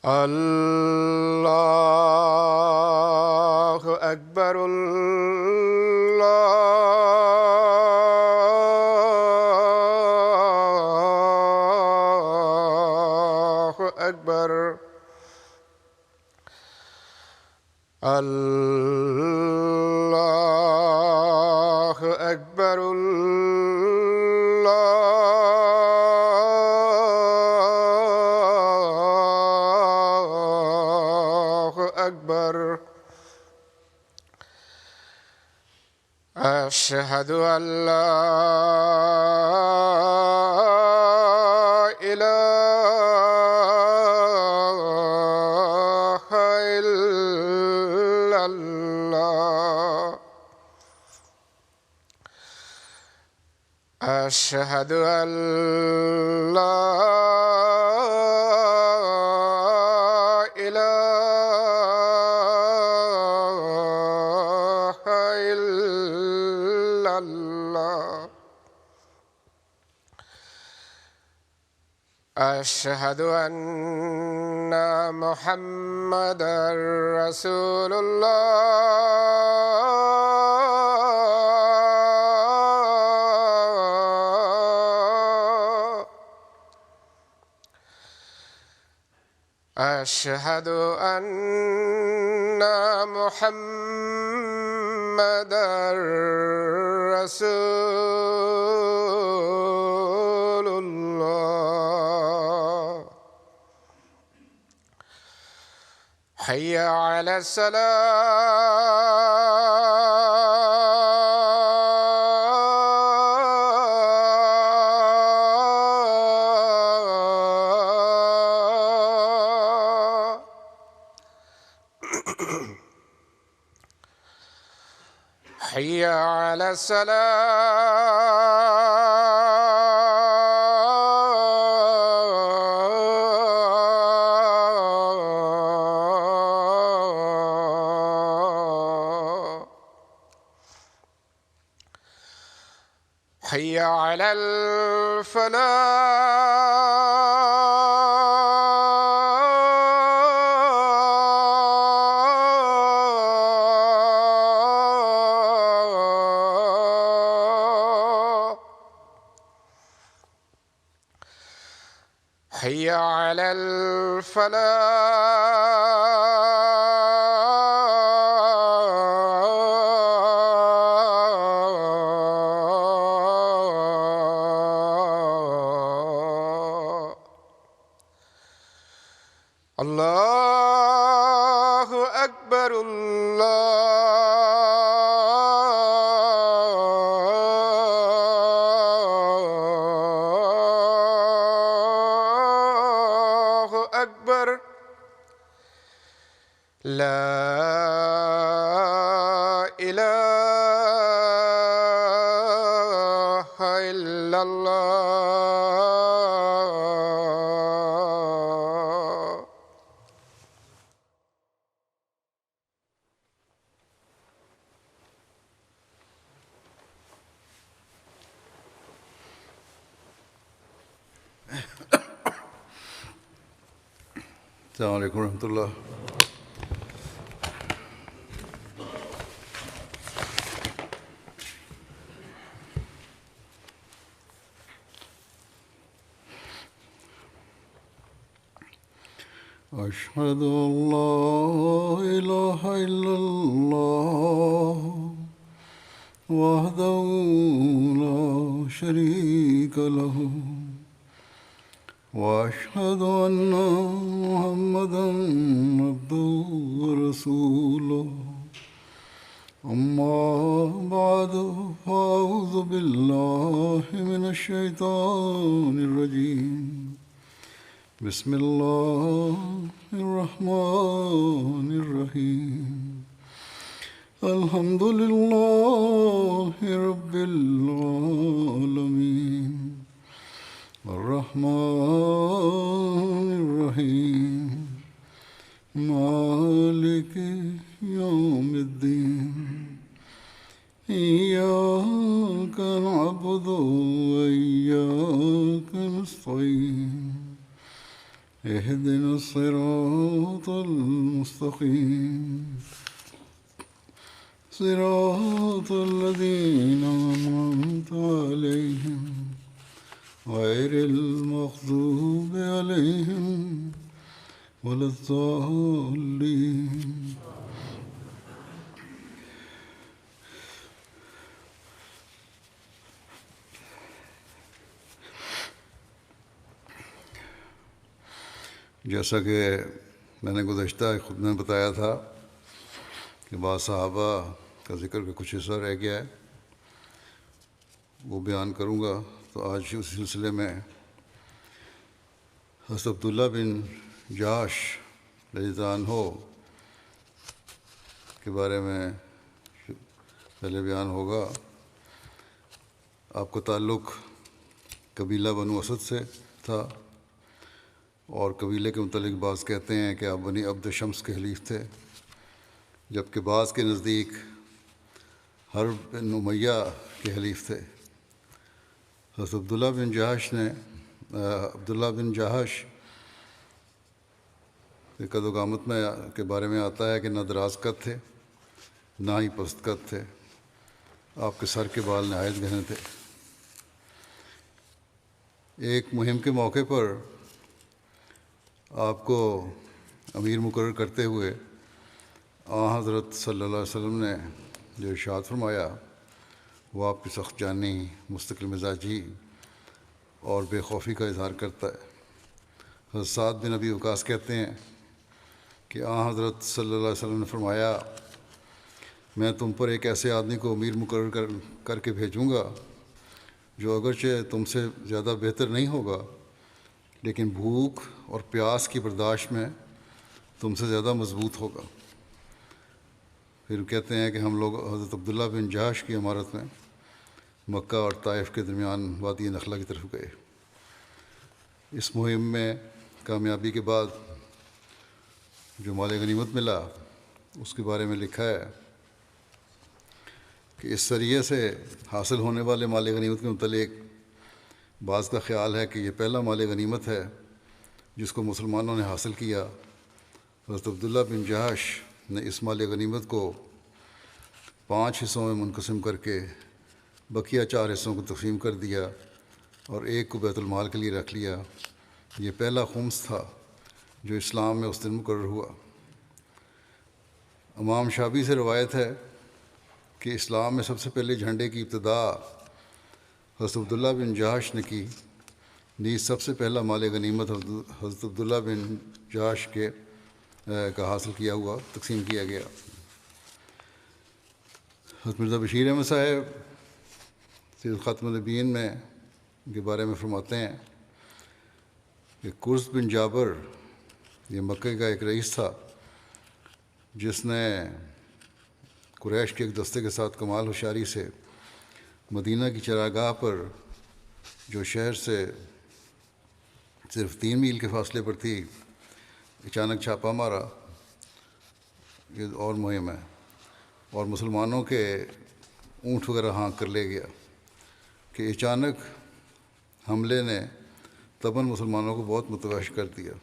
الله أكبر. الله أكبر. الله أكبر. الله أكبر. أشهد أن لا إله إلا الله. أشهد أن لا إله إلا الله. أشهد أن محمدًا رسول الله. أشهد أن محمدًا رسول الله. حي على الصلاة. حي على الصلاة. حي على الفلاح. حي على الفلاح. الله أكبر. الله أكبر. لا إله إلا الله. السلام علیکم ورحمۃ اللہ. أشهد أن لا إله إلا الله وحده لا شريك له وأشهد أن محمدًا عبده ورسوله. أما بعد فأعوذ بالله من الشيطان الرجيم. بسم الله الرحمن الرحيم. الحمد لله رب العالمين الرحمن الرحيم مالك يوم الدين. إياك نعبد وإياك نستعين. اهدنا الصراط المستقيم صراط الذين أنعمت عليهم غير المغضوب عليهم ولا الضالين. جیسا کہ میں نے گزشتہ خود میں بتایا تھا کہ بعض صحابہ کا ذکر کا کچھ حصہ رہ گیا ہے، وہ بیان کروں گا. تو آج اس سلسلے میں حضرت عبداللہ بن جاش رضی اللہ عنہ کے بارے میں پہلے بیان ہوگا. آپ کا تعلق قبیلہ بنو اسد سے تھا، اور قبیلے کے متعلق بعض کہتے ہیں کہ آپ بنی عبد شمس کے حلیف تھے، جبکہ بعض کے نزدیک حرب بن امیہ کے حلیف تھے. حضرت عبداللہ بن جاش کے قد و قامت میں کے بارے میں آتا ہے کہ نہ دراز قد تھے نہ ہی پست قد تھے. آپ کے سر کے بال نہایت گھنے تھے. ایک مہم کے موقع پر آپ کو امیر مقرر کرتے ہوئے حضرت صلی اللہ علیہ وسلم نے جو ارشاد فرمایا وہ آپ کی سخت جانی، مستقل مزاجی اور بے خوفی کا اظہار کرتا ہے. حضرت سعد بن ابی وقاص کہتے ہیں کہ حضرت صلی اللہ علیہ وسلم نے فرمایا، میں تم پر ایک ایسے آدمی کو امیر مقرر کر کے بھیجوں گا جو اگرچہ تم سے زیادہ بہتر نہیں ہوگا، لیکن بھوک اور پیاس کی برداشت میں تم سے زیادہ مضبوط ہوگا. پھر کہتے ہیں کہ ہم لوگ حضرت عبداللہ بن جاش کی عمارت میں مکہ اور طائف کے درمیان وادی نخلا کی طرف گئے. اس مہم میں کامیابی کے بعد جو مال غنیمت ملا اس کے بارے میں لکھا ہے کہ اس سریے سے حاصل ہونے والے مال غنیمت کے متعلق بعض کا خیال ہے کہ یہ پہلا مال غنیمت ہے جس کو مسلمانوں نے حاصل کیا. حضرت عبداللہ بن جاش نے اس مال غنیمت کو 5 حصوں میں منقسم کر کے بقیہ 4 حصوں کو تقسیم کر دیا اور ایک کو بیت المال کے لیے رکھ لیا. یہ پہلا خمس تھا جو اسلام میں اس دن مقرر ہوا. امام شابی سے روایت ہے کہ اسلام میں سب سے پہلے جھنڈے کی ابتدا حضرت عبداللہ بن جاش نے کی. نیز سب سے پہلا مال غنیمت حضرت عبداللہ بن جاش کا حاصل کیا ہوا تقسیم کیا گیا. حضرت مرزا بشیر احمد صاحب سیرت خاتم النبیین میں کے بارے میں فرماتے ہیں کہ قرظ بن جابر یہ مکہ کا ایک رئیس تھا جس نے قریش کے ایک دستے کے ساتھ کمال ہوشیاری سے مدینہ کی چراگاہ پر جو شہر سے صرف 3 میل کے فاصلے پر تھی اچانک چھاپا مارا. یہ اور مہم ہے، اور مسلمانوں کے اونٹ وغیرہ ہانک کر لے گیا کہ اچانک حملے نے تباً مسلمانوں کو بہت متوحش کر دیا.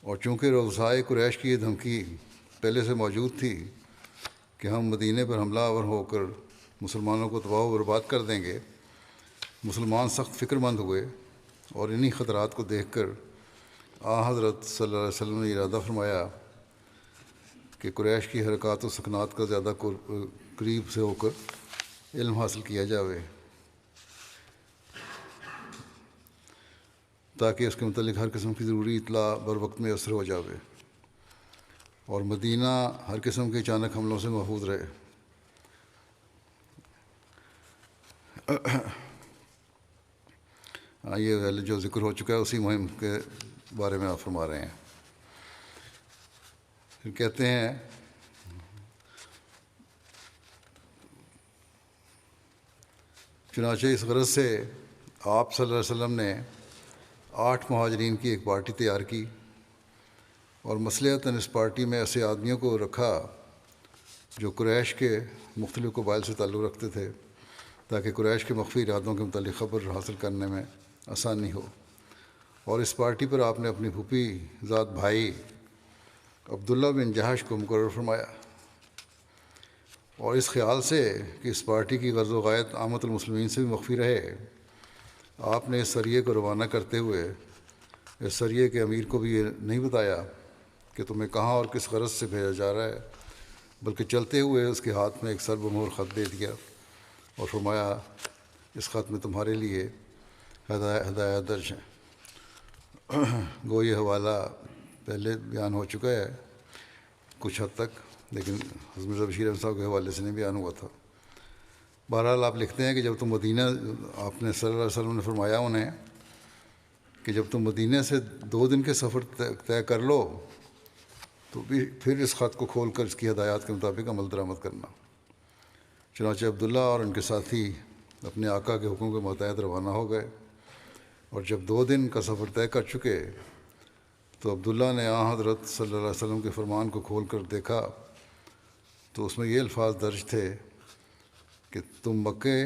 اور چونکہ رؤسائے قریش کی یہ دھمکی پہلے سے موجود تھی کہ ہم مدینے پر حملہ آور ہو کر مسلمانوں کو تباہ و برباد کر دیں گے، مسلمان سخت فکر مند ہوئے اور انہی خطرات کو دیکھ کر حضرت صلی اللہ علیہ وسلم نے ارادہ فرمایا کہ قریش کی حرکات و سکنات کا زیادہ قریب سے ہو کر علم حاصل کیا جاوے تاکہ اس کے متعلق ہر قسم کی ضروری اطلاع بر وقت میں میسر ہو جاوے اور مدینہ ہر قسم کے اچانک حملوں سے محفوظ رہے. یہ جو ذکر ہو چکا ہے اسی مہم کے بارے میں آپ فرما رہے ہیں. پھر کہتے ہیں چنانچہ اس غرض سے آپ صلی اللہ علیہ وسلم نے 8 مہاجرین کی ایک پارٹی تیار کی اور مصلحتاً اس پارٹی میں ایسے آدمیوں کو رکھا جو قریش کے مختلف قبائل سے تعلق رکھتے تھے تاکہ قریش کے مخفی ارادوں کے متعلق خبر حاصل کرنے میں آسانی ہو. اور اس پارٹی پر آپ نے اپنی پھوپھی ذات بھائی عبداللہ بن جہش کو مقرر فرمایا، اور اس خیال سے کہ اس پارٹی کی غرض و غایت عامت المسلمین سے بھی مخفی رہے، آپ نے اس سریے کو روانہ کرتے ہوئے اس سریے کے امیر کو بھی یہ نہیں بتایا کہ تمہیں کہاں اور کس غرض سے بھیجا جا رہا ہے، بلکہ چلتے ہوئے اس کے ہاتھ میں ایک سر بمہر خط دے دیا اور فرمایا اس خط میں تمہارے لیے ہدایات درج ہیں۔ گو یہ حوالہ پہلے بیان ہو چکا ہے کچھ حد تک، لیکن حضرت مرزا بشیر احمد صاحب کے حوالے سے نہیں بیان ہوا تھا۔ بہرحال آپ لکھتے ہیں کہ جب تم مدینہ، آپ نے صلی اللہ علیہ وسلم نے فرمایا انہیں کہ جب تم مدینہ سے 2 دن کے سفر طے کر لو تو بھی پھر اس خط کو کھول کر اس کی ہدایات کے مطابق عمل درآمد کرنا۔ چنانچہ عبداللہ اور ان کے ساتھی اپنے آقا کے حکم کے متحد روانہ ہو گئے، اور جب 2 دن کا سفر طے کر چکے تو عبداللہ نے حضرت صلی اللہ علیہ وسلم کے فرمان کو کھول کر دیکھا تو اس میں یہ الفاظ درج تھے کہ تم مکے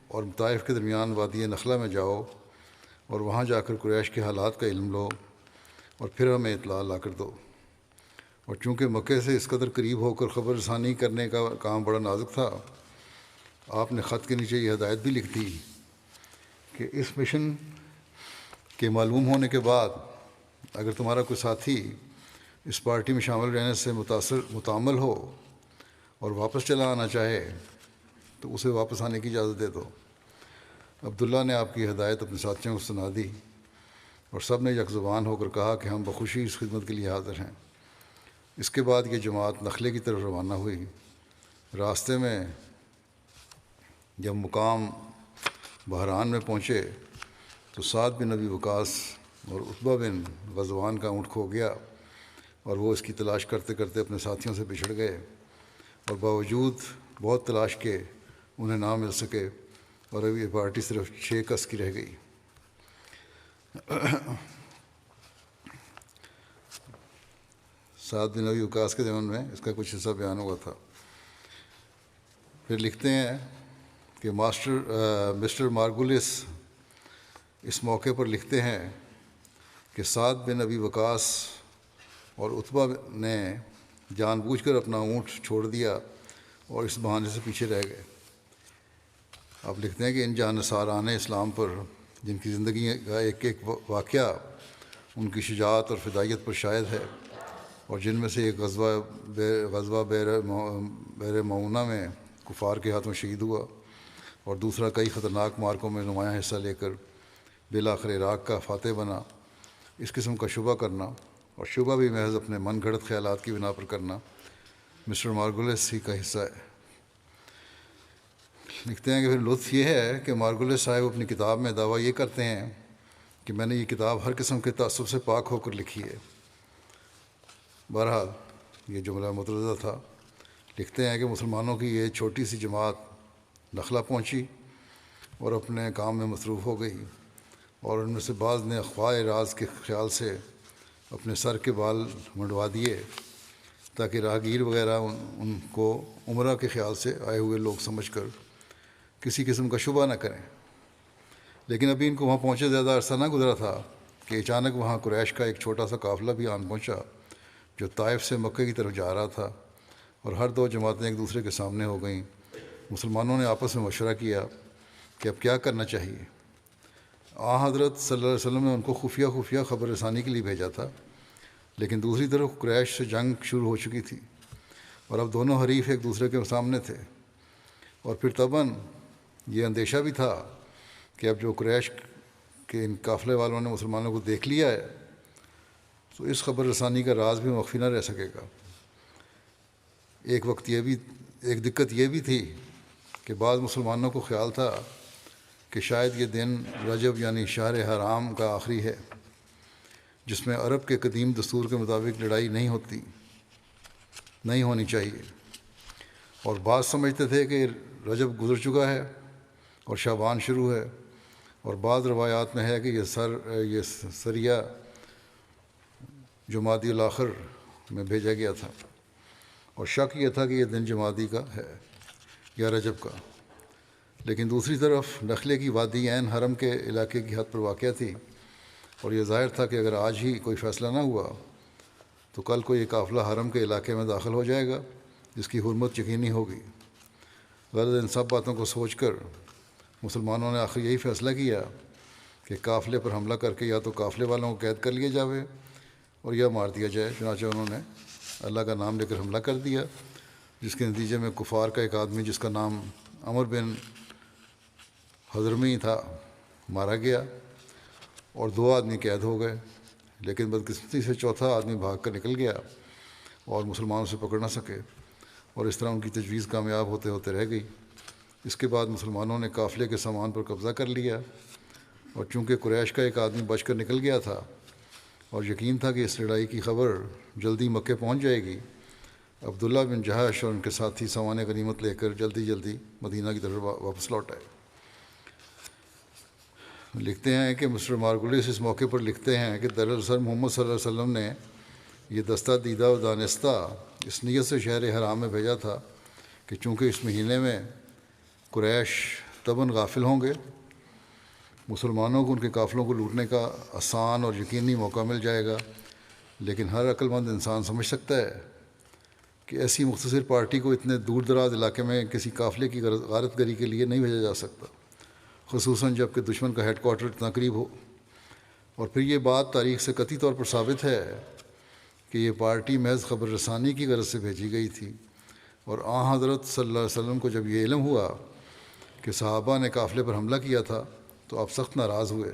اور طائف کے درمیان وادی نخلہ میں جاؤ اور وہاں جا کر قریش کے حالات کا علم لو اور پھر ہمیں اطلاع لا کر دو۔ اور چونکہ مکے سے اس قدر قریب ہو کر خبر رسانی کرنے کا کام بڑا نازک تھا، آپ نے خط کے نیچے یہ ہدایت بھی لکھ دی کہ اس مشن کے معلوم ہونے کے بعد اگر تمہارا کوئی ساتھی اس پارٹی میں شامل رہنے سے متعمل ہو اور واپس چلا آنا چاہے تو اسے واپس آنے کی اجازت دے دو۔ عبداللہ نے آپ کی ہدایت اپنے ساتھیوں کو سنا دی اور سب نے یک زبان ہو کر کہا کہ ہم بخوشی اس خدمت کے لیے حاضر ہیں۔ اس کے بعد یہ جماعت نخلے کی طرف روانہ ہوئی۔ راستے میں جب مقام بحران میں پہنچے تو سعد بن ابی وقاص اور عتبہ بن غزوان کا اونٹ کھو گیا، اور وہ اس کی تلاش کرتے کرتے اپنے ساتھیوں سے بچھڑ گئے، اور باوجود بہت تلاش کے انہیں نہ مل سکے، اور اب یہ پارٹی صرف 6 کس کی رہ گئی۔ سعد بن ابی وقاص کے زمن میں اس کا کچھ حصہ بیان ہوا تھا۔ پھر لکھتے ہیں کہ مسٹر مارگولس اس موقع پر لکھتے ہیں کہ سعد بن ابی وقاص اور عتبہ نے جان بوجھ کر اپنا اونٹ چھوڑ دیا اور اس بہانے سے پیچھے رہ گئے۔ آپ لکھتے ہیں کہ ان جانصاران اسلام پر جن کی زندگی کا ایک ایک واقعہ ان کی شجاعت اور فدائیت پر شاہد ہے، اور جن میں سے ایک غزوہ بیر معونہ میں کفار کے ہاتھوں شہید ہوا، اور دوسرا کئی خطرناک مارکوں میں نمایاں حصہ لے کر بالآخر عراق کا فاتح بنا۔ اس قسم کا شبہ کرنا، اور شبہ بھی محض اپنے من گھڑت خیالات کی بنا پر کرنا، مسٹر مارگولس ہی کا حصہ ہے۔ لکھتے ہیں کہ پھر لطف یہ ہے کہ مارگولس صاحب اپنی کتاب میں دعویٰ یہ کرتے ہیں کہ میں نے یہ کتاب ہر قسم کے تعصب سے پاک ہو کر لکھی ہے۔ بہرحال یہ جملہ مترجم تھا۔ لکھتے ہیں کہ مسلمانوں کی یہ چھوٹی سی جماعت نخلہ پہنچی اور اپنے کام میں مصروف ہو گئی، اور ان میں سے بعض نے اخفاء راز کے خیال سے اپنے سر کے بال منڈوا دیے تاکہ راہگیر وغیرہ ان کو عمرہ کے خیال سے آئے ہوئے لوگ سمجھ کر کسی قسم کا شبہ نہ کریں۔ لیکن ابھی ان کو وہاں پہنچے زیادہ عرصہ نہ گزرا تھا کہ اچانک وہاں قریش کا ایک چھوٹا سا قافلہ بھی آن پہنچا جو طائف سے مکہ کی طرف جا رہا تھا، اور ہر 2 جماعتیں ایک دوسرے کے سامنے ہو گئیں۔ مسلمانوں نے آپس میں مشورہ کیا کہ اب کیا کرنا چاہیے۔ حضرت صلی اللہ علیہ وسلم نے ان کو خفیہ خبر رسانی کے لیے بھیجا تھا، لیکن دوسری طرف قریش سے جنگ شروع ہو چکی تھی، اور اب دونوں حریف ایک دوسرے کے سامنے تھے، اور پھر طبعاً یہ اندیشہ بھی تھا کہ اب جو قریش کے ان قافلے والوں نے مسلمانوں کو دیکھ لیا ہے تو اس خبر رسانی کا راز بھی مخفی نہ رہ سکے گا۔ ایک دقت یہ بھی تھی کہ بعض مسلمانوں کو خیال تھا کہ شاید یہ دن رجب یعنی شہر حرام کا آخری ہے، جس میں عرب کے قدیم دستور کے مطابق لڑائی نہیں ہونی چاہیے، اور بعض سمجھتے تھے کہ رجب گزر چکا ہے اور شعبان شروع ہے، اور بعض روایات میں ہے کہ یہ سریہ جمادی الاخر میں بھیجا گیا تھا، اور شک یہ تھا کہ یہ دن جمادی کا ہے یا رجب کا۔ لیکن دوسری طرف نخلے کی وادی عین حرم کے علاقے کی حد پر واقع تھی، اور یہ ظاہر تھا کہ اگر آج ہی کوئی فیصلہ نہ ہوا تو کل کو یہ قافلہ حرم کے علاقے میں داخل ہو جائے گا جس کی حرمت یقینی ہوگی۔ غرض ان سب باتوں کو سوچ کر مسلمانوں نے آخر یہی فیصلہ کیا کہ قافلے پر حملہ کر کے یا تو قافلے والوں کو قید کر لیا جاوے اور یا مار دیا جائے۔ چنانچہ انہوں نے اللہ کا نام لے کر حملہ کر دیا، جس کے نتیجے میں کفار کا ایک آدمی جس کا نام عمر بن حضرمی تھا مارا گیا اور 2 آدمی قید ہو گئے، لیکن بدقسمتی سے چوتھا آدمی بھاگ کر نکل گیا اور مسلمانوں سے پکڑ نہ سکے، اور اس طرح ان کی تجویز کامیاب ہوتے ہوتے رہ گئی۔ اس کے بعد مسلمانوں نے قافلے کے سامان پر قبضہ کر لیا، اور چونکہ قریش کا ایک آدمی بچ کر نکل گیا تھا اور یقین تھا کہ اس لڑائی کی خبر جلدی مکے پہنچ جائے گی، عبداللہ بن جہش اور ان کے ساتھی سامان غنیمت لے کر جلدی مدینہ کی طرف واپس لوٹ آئے۔ لکھتے ہیں کہ مسٹر مارگولیس اس موقع پر لکھتے ہیں کہ دراصل محمد صلی اللہ علیہ وسلم نے یہ دستہ دیدہ و دانستہ اس نیت سے شہر حرام میں بھیجا تھا کہ چونکہ اس مہینے میں قریش طبعاً غافل ہوں گے، مسلمانوں کو ان کے قافلوں کو لوٹنے کا آسان اور یقینی موقع مل جائے گا، لیکن ہر عقل مند انسان سمجھ سکتا ہے کہ ایسی مختصر پارٹی کو اتنے دور دراز علاقے میں کسی قافلے کی غارت گری کے لیے نہیں بھیجا جا سکتا، خصوصاً جب کہ دشمن کا ہیڈ کوارٹر اتنا قریب ہو۔ اور پھر یہ بات تاریخ سے قطعی طور پر ثابت ہے کہ یہ پارٹی محض خبر رسانی کی غرض سے بھیجی گئی تھی، اور حضرت صلی اللہ علیہ وسلم کو جب یہ علم ہوا کہ صحابہ نے قافلے پر حملہ کیا تھا تو آپ سخت ناراض ہوئے۔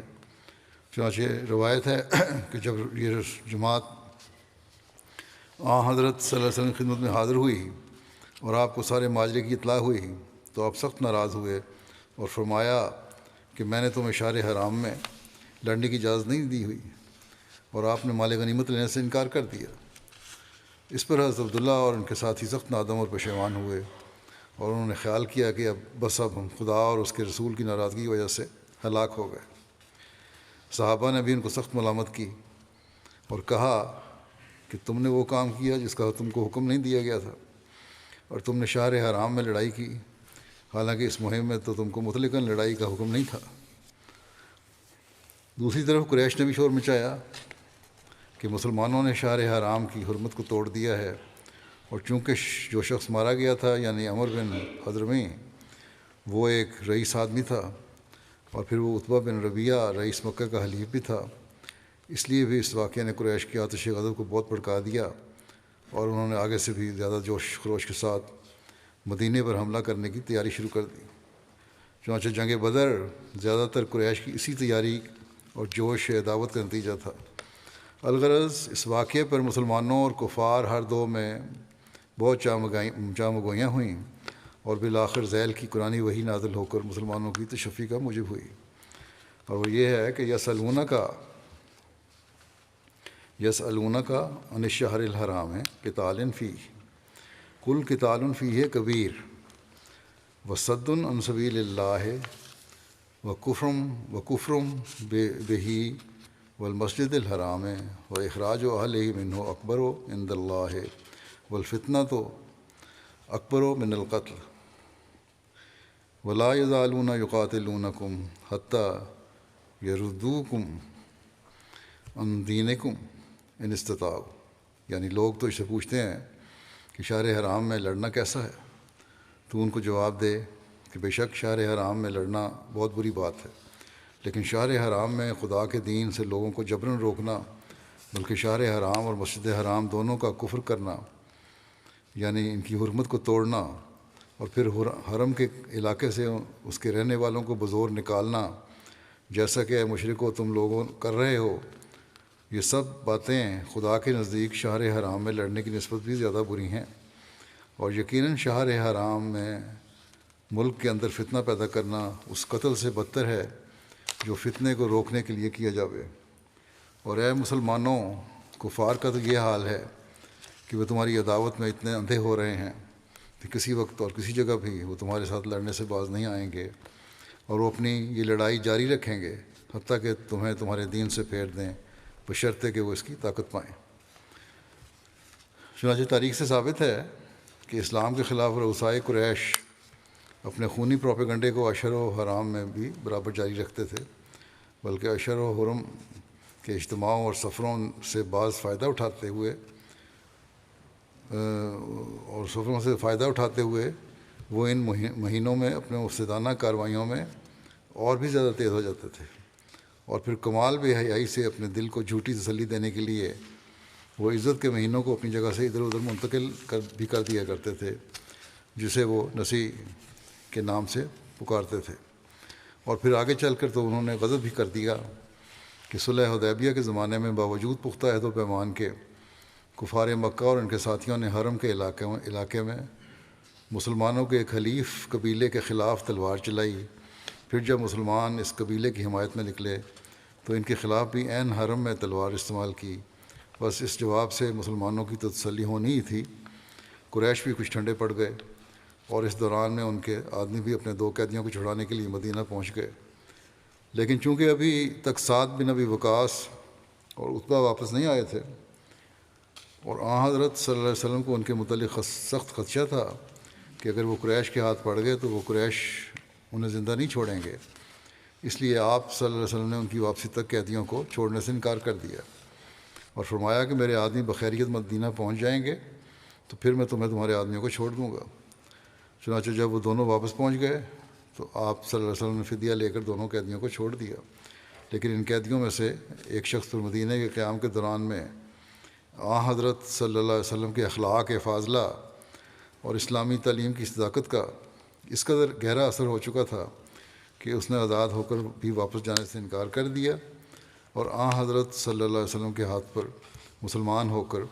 چنانچہ روایت ہے کہ جب یہ جماعت حضرت صلی اللہ علیہ وسلم کی خدمت میں حاضر ہوئی اور آپ کو سارے ماجرے کی اطلاع ہوئی تو آپ سخت ناراض ہوئے اور فرمایا کہ میں نے تمہیں شہر حرام میں لڑنے کی اجازت نہیں دی ہوئی، اور آپ نے مال غنیمت لینے سے انکار کر دیا۔ اس پر حضرت عبداللہ اور ان کے ساتھی سخت نادم اور پشیمان ہوئے، اور انہوں نے خیال کیا کہ اب ہم خدا اور اس کے رسول کی ناراضگی کی وجہ سے ہلاک ہو گئے۔ صحابہ نے بھی ان کو سخت ملامت کی اور کہا کہ تم نے وہ کام کیا جس کا تم کو حکم نہیں دیا گیا تھا، اور تم نے شہر حرام میں لڑائی کی، حالانکہ اس مہم میں تو تم کو مطلقاً لڑائی کا حکم نہیں تھا۔ دوسری طرف قریش نے بھی شور مچایا کہ مسلمانوں نے شہر حرام کی حرمت کو توڑ دیا ہے، اور چونکہ جو شخص مارا گیا تھا یعنی عمر بن حضرمی وہ ایک رئیس آدمی تھا، اور پھر وہ عتبہ بن ربیعہ رئیس مکہ کا حلیف بھی تھا، اس لیے بھی اس واقعے نے قریش کی آتش غضب کو بہت بھڑکا دیا، اور انہوں نے آگے سے بھی زیادہ جوش خروش کے ساتھ مدینے پر حملہ کرنے کی تیاری شروع کر دی۔ چنانچہ جنگ بدر زیادہ تر قریش کی اسی تیاری اور جوش عداوت کا نتیجہ تھا۔ الغرض اس واقعے پر مسلمانوں اور کفار ہر دو میں بہت چامگوئیاں ہوئیں، اور بالآخر ذیل کی قرآنی وحی نازل ہو کر مسلمانوں کی تشفی کا موجب ہوئی، اور وہ یہ ہے کہ یسألونک عن الشہر الحرام قتال فیہ قل قتال فیہ کبیر وصد عن سبیل اللہ وکفر بہ والمسجد الحرام واخراج اہلہ منہ اکبر عند اللہ والفتنۃ اکبر من القتل ولا یزالون یقاتلونکم حتی یردوکم عن دینکم ان استطاعوا۔ یعنی لوگ تو اس سے پوچھتے ہیں کہ شہر حرام میں لڑنا کیسا ہے، تو ان کو جواب دے کہ بے شک شہر حرام میں لڑنا بہت بری بات ہے، لیکن شہر حرام میں خدا کے دین سے لوگوں کو جبراً روکنا، بلکہ شہر حرام اور مسجد حرام دونوں کا کفر کرنا، یعنی ان کی حرمت کو توڑنا، اور پھر حرم کے علاقے سے اس کے رہنے والوں کو بزور نکالنا، جیسا کہ اے مشرکو تم لوگوں کر رہے ہو، یہ سب باتیں خدا کے نزدیک شہر حرام میں لڑنے کی نسبت بھی زیادہ بری ہیں، اور یقیناً شہر حرام میں ملک کے اندر فتنہ پیدا کرنا اس قتل سے بدتر ہے جو فتنے کو روکنے کے لیے کیا جاوے۔ اور اے مسلمانوں، کفار کا تو یہ حال ہے کہ وہ تمہاری عداوت میں اتنے اندھے ہو رہے ہیں کہ کسی وقت اور کسی جگہ بھی وہ تمہارے ساتھ لڑنے سے باز نہیں آئیں گے، اور وہ اپنی یہ لڑائی جاری رکھیں گے حتیٰ کہ تمہیں تمہارے دین سے پھیر دیں، بشرطے کہ وہ اس کی طاقت پائیں۔ چنانچہ تاریخ سے ثابت ہے کہ اسلام کے خلاف رؤسائے قریش اپنے خونی پروپیگنڈے کو اشہر و حرام میں بھی برابر جاری رکھتے تھے، بلکہ اشہر و حرم کے اجتماعوں اور سفروں سے بعض فائدہ اٹھاتے ہوئے اور سفروں سے فائدہ اٹھاتے ہوئے وہ ان مہینوں میں اپنے مفسدانہ کارروائیوں میں اور بھی زیادہ تیز ہو جاتے تھے، اور پھر کمال بے حیائی سے اپنے دل کو جھوٹی تسلی دینے کے لیے وہ عزت کے مہینوں کو اپنی جگہ سے ادھر ادھر منتقل کر دیا کرتے تھے، جسے وہ نسی کے نام سے پکارتے تھے۔ اور پھر آگے چل کر تو انہوں نے غضب بھی کر دیا کہ صلح حدیبیہ کے زمانے میں باوجود پختہ عہد و پیمان کے کفار مکہ اور ان کے ساتھیوں نے حرم کے علاقے میں مسلمانوں کے ایک حلیف قبیلے کے خلاف تلوار چلائی۔ پھر جب مسلمان اس قبیلے کی حمایت میں نکلے تو ان کے خلاف بھی عین حرم میں تلوار استعمال کی۔ بس اس جواب سے مسلمانوں کی تو تسلی ہونی ہی تھی، قریش بھی کچھ ٹھنڈے پڑ گئے، اور اس دوران میں ان کے آدمی بھی اپنے 2 قیدیوں کو چھڑانے کے لیے مدینہ پہنچ گئے۔ لیکن چونکہ ابھی تک سعد بن ابی وقاص اور عتبہ واپس نہیں آئے تھے، اور حضرت صلی اللہ علیہ وسلم کو ان کے متعلق سخت خدشہ تھا کہ اگر وہ قریش کے ہاتھ پڑ گئے تو وہ قریش انہیں زندہ نہیں چھوڑیں گے، اس لیے آپ صلی اللہ علیہ وسلم نے ان کی واپسی تک قیدیوں کو چھوڑنے سے انکار کر دیا اور فرمایا کہ میرے آدمی بخیریت مدینہ پہنچ جائیں گے تو پھر میں تمہارے آدمیوں کو چھوڑ دوں گا۔ چنانچہ جب وہ دونوں واپس پہنچ گئے تو آپ صلی اللہ علیہ وسلم نے فدیہ لے کر دونوں قیدیوں کو چھوڑ دیا۔ لیکن ان قیدیوں میں سے ایک شخص تو مدینہ کے قیام کے دوران میں حضرت صلی اللہ علیہ وسلم کے اخلاق فاضلہ اور اسلامی تعلیم کی صداقت کا اس قدر گہرا اثر ہو چکا تھا کہ اس نے آزاد ہو کر بھی واپس جانے سے انکار کر دیا، اور حضرت صلی اللہ علیہ وسلم کے ہاتھ پر مسلمان ہو کر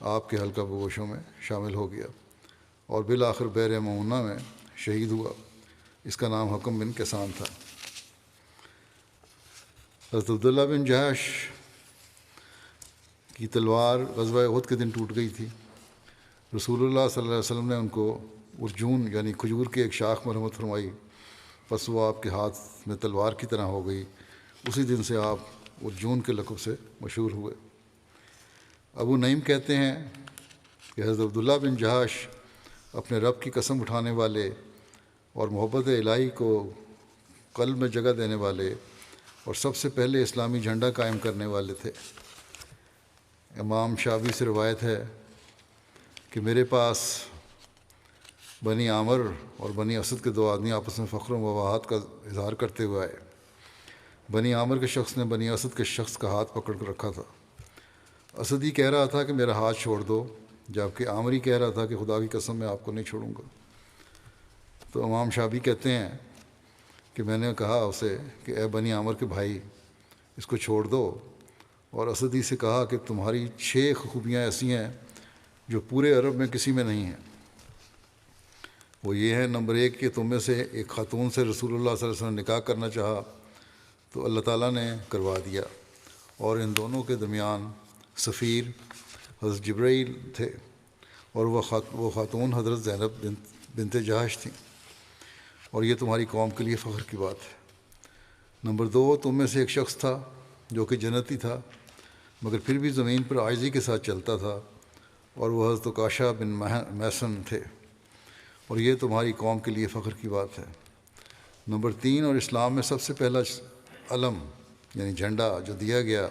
آپ کے حلقہ بگوشوں میں شامل ہو گیا، اور بالآخر بئر معونہ میں شہید ہوا۔ اس کا نام حکم بن کسان تھا۔ حضرت عبداللہ بن جہش کی تلوار غزوہ احد کے دن ٹوٹ گئی تھی۔ رسول اللہ صلی اللہ علیہ وسلم نے ان کو ارجون یعنی کھجور کی ایک شاخ مرحمت فرمائی، پس وہ آپ کے ہاتھ میں تلوار کی طرح ہو گئی۔ اسی دن سے آپ ارجون کے لقب سے مشہور ہوئے۔ ابو نعیم کہتے ہیں کہ حضرت عبداللہ بن جہش اپنے رب کی قسم اٹھانے والے اور محبت الہی کو قلب میں جگہ دینے والے اور سب سے پہلے اسلامی جھنڈا قائم کرنے والے تھے۔ امام شعبی سے روایت ہے کہ میرے پاس بنی عامر اور بنی اسد کے 2 آدمی آپس میں فخر و مباحت کا اظہار کرتے ہوئے آئے۔ بنی عامر کے شخص نے بنی اسد کے شخص کا ہاتھ پکڑ کر رکھا تھا۔ اسدی کہہ رہا تھا کہ میرا ہاتھ چھوڑ دو، جبکہ عامری کہہ رہا تھا کہ خدا کی قسم میں آپ کو نہیں چھوڑوں گا۔ تو امام شعبی کہتے ہیں کہ میں نے کہا اسے کہ اے بنی عامر کے بھائی، اس کو چھوڑ دو، اور اسدی سے کہا کہ تمہاری 6 خوبیاں ایسی ہیں جو پورے عرب میں کسی میں نہیں ہیں۔ وہ یہ ہیں، نمبر 1 کہ تم میں سے ایک خاتون سے رسول اللہ صلی اللہ علیہ وسلم نے نکاح کرنا چاہا تو اللہ تعالیٰ نے کروا دیا، اور ان دونوں کے درمیان سفیر حضرت جبرائیل تھے، اور وہ خاتون حضرت زینب بنت جہش تھیں، اور یہ تمہاری قوم کے لیے فخر کی بات ہے۔ نمبر 2 تم میں سے ایک شخص تھا جو کہ جنتی تھا مگر پھر بھی زمین پر عاجزی کے ساتھ چلتا تھا، اور وہ حضرت عکاشہ بن محصن تھے، اور یہ تمہاری قوم کے لیے فخر کی بات ہے۔ نمبر 3 اور اسلام میں سب سے پہلا علم یعنی جھنڈا جو دیا گیا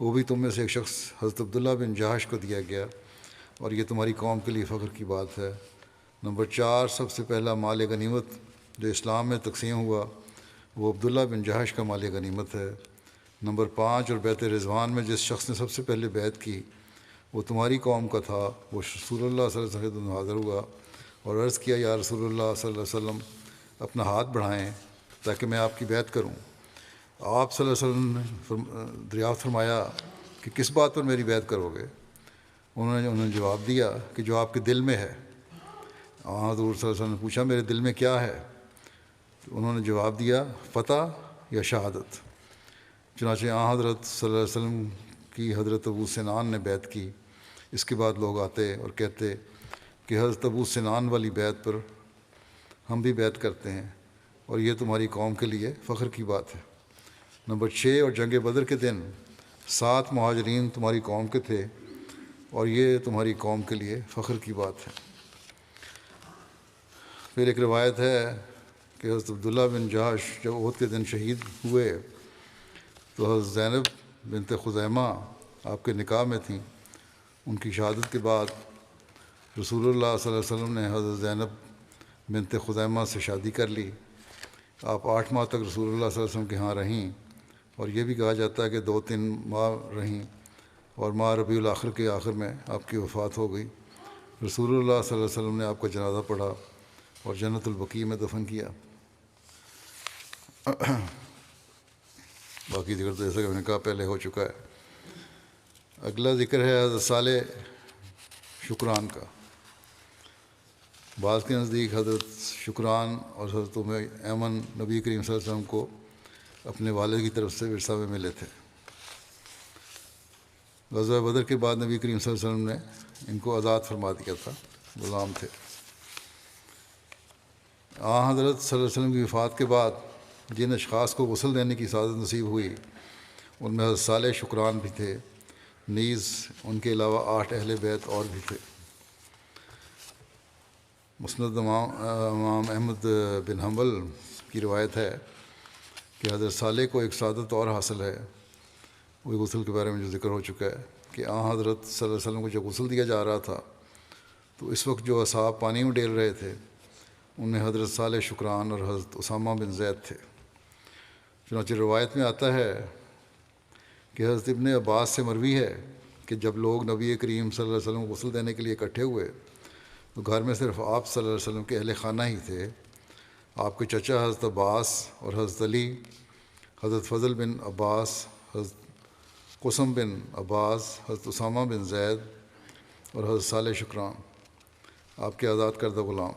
وہ بھی تم میں سے ایک شخص حضرت عبداللہ بن جہش کو دیا گیا، اور یہ تمہاری قوم کے لیے فخر کی بات ہے۔ نمبر 4 سب سے پہلا مال غنیمت جو اسلام میں تقسیم ہوا وہ عبداللہ بن جہش کا مال غنیمت ہے۔ نمبر 5 اور بیت رضوان میں جس شخص نے سب سے پہلے بیعت کی وہ تمہاری قوم کا تھا، وہ رسول اللہ صلی اللہ علیہ وسلم حاضر ہوا اور عرض کیا، یا رسول اللہ صلی اللہ علیہ وسلم اپنا ہاتھ بڑھائیں تاکہ میں آپ کی بیعت کروں۔ آپ صلی اللہ علیہ وسلم نے دریافت فرمایا کہ کس بات پر میری بیعت کرو گے؟ انہوں نے جواب دیا کہ جو آپ کے دل میں ہے۔ حضور صلی اللہ علیہ وسلم نے پوچھا میرے دل میں کیا ہے؟ تو انہوں نے جواب دیا فتح یا شہادت۔ چنانچہ حضرت صلی اللہ علیہ وسلم کی حضرت ابو سنان نے بیعت کی۔ اس کے بعد لوگ آتے اور کہتے کہ حضرت ابو سنان والی بیعت پر ہم بھی بیعت کرتے ہیں، اور یہ تمہاری قوم کے لیے فخر کی بات ہے۔ نمبر 6 اور جنگ بدر کے دن 7 مہاجرین تمہاری قوم کے تھے، اور یہ تمہاری قوم کے لیے فخر کی بات ہے۔ پھر ایک روایت ہے کہ حضرت عبداللہ بن جہش جب احد کے دن شہید ہوئے تو حضرت زینب بنت خزیمہ آپ کے نکاح میں تھیں۔ ان کی شہادت کے بعد رسول اللہ صلی اللہ علیہ وسلم نے حضرت زینب بنت خزیمہ سے شادی کر لی۔ آپ 8 ماہ تک رسول اللہ صلی اللہ علیہ وسلم کے ہاں رہیں، اور یہ بھی کہا جاتا ہے کہ 2-3 ماہ رہیں، اور ماہ ربیع الاخر کے آخر میں آپ کی وفات ہو گئی۔ رسول اللہ صلی اللہ علیہ وسلم نے آپ کا جنازہ پڑھا اور جنت البقیع میں دفن کیا۔ باقی ذکر تو جیسا کہ میں نے کہا پہلے ہو چکا ہے۔ اگلا ذکر ہے حضرت صالح شکران کا۔ بعض کے نزدیک حضرت شکران اور حضرت ایمن نبی کریم صلی اللہ علیہ وسلم کو اپنے والد کی طرف سے ورثہ میں ملے تھے۔ غزوہ بدر کے بعد نبی کریم صلی اللہ علیہ وسلم نے ان کو آزاد فرما دیا تھا، غلام تھے۔ حضرت صلی اللہ علیہ وسلم کی وفات کے بعد جن اشخاص کو غسل دینے کی سعادت نصیب ہوئی ان میں حضرت صالح شکران بھی تھے، نیز ان کے علاوہ 8 اہل بیت اور بھی تھے۔ مسند امام احمد بن حنبل کی روایت ہے کہ حضرت صالح کو ایک سعادت اور حاصل ہے، وہی غسل کے بارے میں جو ذکر ہو چکا ہے کہ حضرت صلی اللہ علیہ وسلم کو جب غسل دیا جا رہا تھا تو اس وقت جو اصحاب پانی میں ڈیل رہے تھے ان میں حضرت صالح شکران اور حضرت اسامہ بن زید تھے۔ چنانچہ روایت میں آتا ہے کہ حضرت ابن عباس سے مروی ہے کہ جب لوگ نبی کریم صلی اللہ علیہ وسلم کو غسل دینے کے لیے اکٹھے ہوئے تو گھر میں صرف آپ صلی اللہ علیہ وسلم کے اہل خانہ ہی تھے۔ آپ کے چچا حضرت عباس اور حضرت علی، حضرت فضل بن عباس، حضرت قسم بن عباس، حضرت اسامہ بن زید اور حضرت صالح شکران، آپ کے آزاد کردہ غلام۔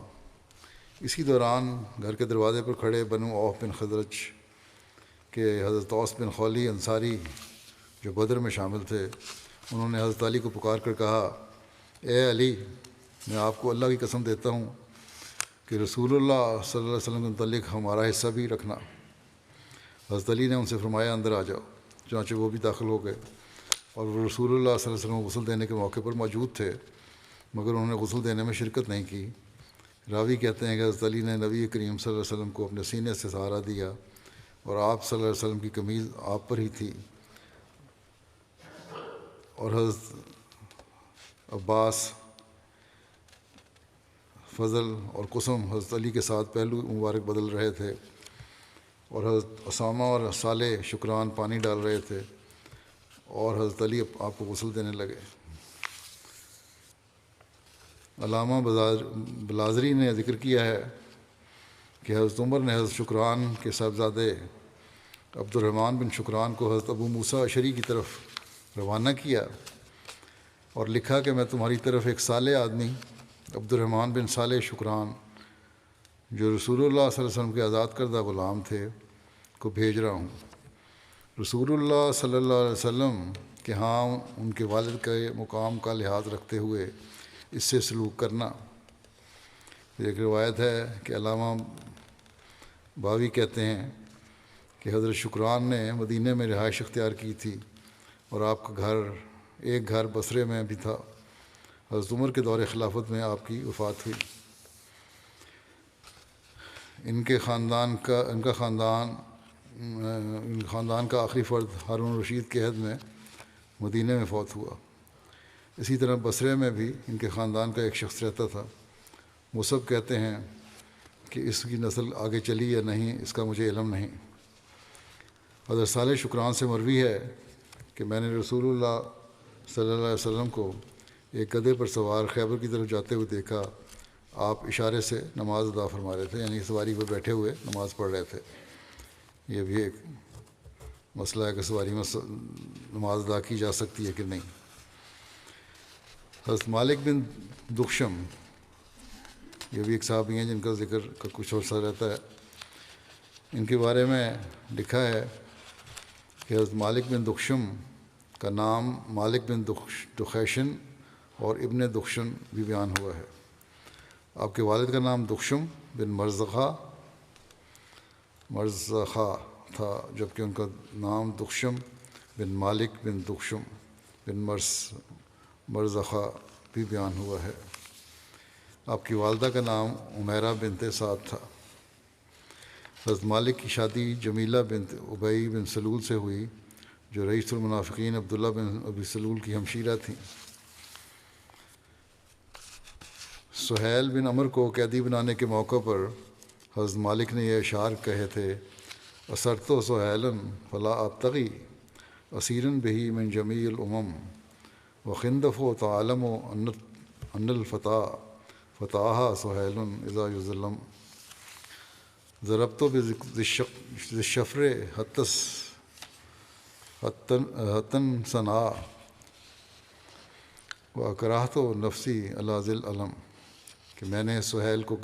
اسی دوران گھر کے دروازے پر کھڑے بنو عوف بن خزرج کہ حضرت اوس بن خولی انصاری جو بدر میں شامل تھے، انہوں نے حضرت علی کو پکار کر کہا، اے علی، میں آپ کو اللہ کی قسم دیتا ہوں کہ رسول اللہ صلی اللہ علیہ وسلم کے متعلق ہمارا حصہ بھی رکھنا۔ حضرت علی نے ان سے فرمایا اندر آ جاؤ، چنانچہ وہ بھی داخل ہو گئے، اور وہ رسول اللہ صلی اللہ علیہ وسلم کو غسل دینے کے موقع پر موجود تھے، مگر انہوں نے غسل دینے میں شرکت نہیں کی۔ راوی کہتے ہیں کہ حضرت علی نے نبی کریم صلی اللہ علیہ وسلم کو اپنے سینے سے سہارا دیا اور آپ صلی اللہ علیہ وسلم کی قمیض آپ پر ہی تھی، اور حضرت عباس، فضل اور قسم حضرت علی کے ساتھ پہلو مبارک بدل رہے تھے، اور حضرت اسامہ اور صالح شکران پانی ڈال رہے تھے، اور حضرت علی آپ کو غسل دینے لگے۔ علامہ بلازری نے ذکر کیا ہے کہ حضرت عمر نے حضرت شکران کے صاحبزادے عبد الرحمن بن شکران کو حضرت ابو موسیٰ اشعری کی طرف روانہ کیا اور لکھا کہ میں تمہاری طرف ایک صالح آدمی عبد الرحمن بن صالح شکران جو رسول اللہ صلی اللہ علیہ وسلم کے آزاد کردہ غلام تھے کو بھیج رہا ہوں۔ رسول اللہ صلی اللہ علیہ وسلم کہ ہاں ان کے والد کے مقام کا لحاظ رکھتے ہوئے اس سے سلوک کرنا۔ ایک روایت ہے کہ علامہ باوی کہتے ہیں کہ حضرت شکران نے مدینہ میں رہائش اختیار کی تھی اور آپ کا ایک گھر بصرے میں بھی تھا۔ حضرت عمر کے دور خلافت میں آپ کی وفات ہوئی۔ ان خاندان کا آخری فرد ہارون رشید کے عہد میں مدینہ میں فوت ہوا۔ اسی طرح بصرے میں بھی ان کے خاندان کا ایک شخص رہتا تھا۔ مصعب کہتے ہیں کہ اس کی نسل آگے چلی یا نہیں اس کا مجھے علم نہیں۔ حضرت صالح شکران سے مروی ہے کہ میں نے رسول اللہ صلی اللہ علیہ وسلم کو ایک گدھے پر سوار خیبر کی طرف جاتے ہوئے دیکھا۔ آپ اشارے سے نماز ادا فرما رہے تھے، یعنی سواری پر بیٹھے ہوئے نماز پڑھ رہے تھے۔ یہ بھی ایک مسئلہ ہے کہ سواری میں نماز ادا کی جا سکتی ہے کہ نہیں۔ حضرت مالک بن دخشم، یہ بھی ایک صحابی ہیں جن کا ذکر کا کچھ عرصہ رہتا ہے۔ ان کے بارے میں لکھا ہے کہ حضرت مالک بن دخشم کا نام مالک بن دخیشن اور ابن دخشن بھی بیان ہوا ہے۔ آپ کے والد کا نام دخشم بن مرزخہ تھا، جبکہ ان کا نام دخشم بن مالک بن دخشم بن مرزخہ بھی بیان ہوا ہے۔ آپ کی والدہ کا نام عمیرہ بنت سعد تھا۔ حضرت مالک کی شادی جمیلہ بنت ابی بن سلول سے ہوئی جو رئیس المنافقین عبداللہ بن ابی سلول کی ہمشیرہ تھیں۔ سہیل بن عمر کو قیدی بنانے کے موقع پر حضرت مالک نے یہ اشعار کہے تھے: اثرت سہیلا فلا ابتغی اسیرا بہی من جمیع الامم وخندف تعلم ان الفتح فتح سہیل اذا یظلم ضربت بالشفر حتن ثنا واکرہت نفسی علی ذی العلم، کہ میں نے سہیل کو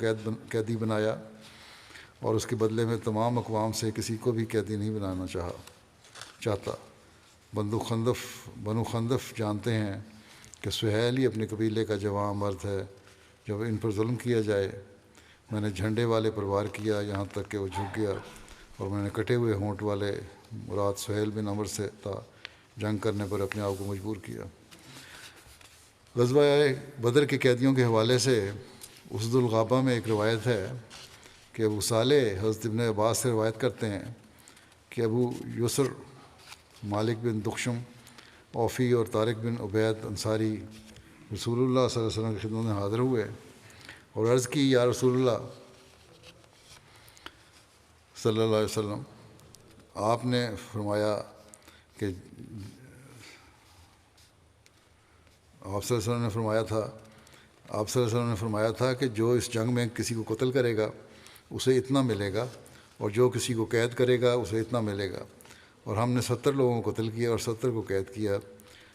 قیدی بنایا اور اس کے بدلے میں تمام اقوام سے کسی کو بھی قیدی نہیں بنانا چاہتا۔ بنو خندف جانتے ہیں کہ سہیل ہی اپنے قبیلے کا جواں مرد ہے۔ جب ان پر ظلم کیا جائے میں نے جھنڈے والے پر وار کیا یہاں تک کہ وہ جھک گیا، اور میں نے کٹے ہوئے ہونٹ والے مراد سہیل بن عمر سے تھا جنگ کرنے پر اپنے آپ کو مجبور کیا۔ غزوہ بدر کے قیدیوں کے حوالے سے اسد الغابہ میں ایک روایت ہے کہ ابو صالح حضرت ابن عباس سے روایت کرتے ہیں کہ ابو یسر، مالک بن دخشم، اوفی اور طارق بن عبید انصاری رسول اللہ صلی اللہ علیہ وسلم کی خدمت میں حاضر ہوئے اور عرض کی: یا رسول اللہ صلی اللہ علیہ وسلم، آپ نے فرمایا کہ آپ صلی اللہ علیہ وسلم نے فرمایا تھا کہ جو اس جنگ میں کسی کو قتل کرے گا اسے اتنا ملے گا، اور جو کسی کو قید کرے گا اسے اتنا ملے گا، اور ہم نے 70 لوگوں کو قتل کیا اور 70 کو قید کیا۔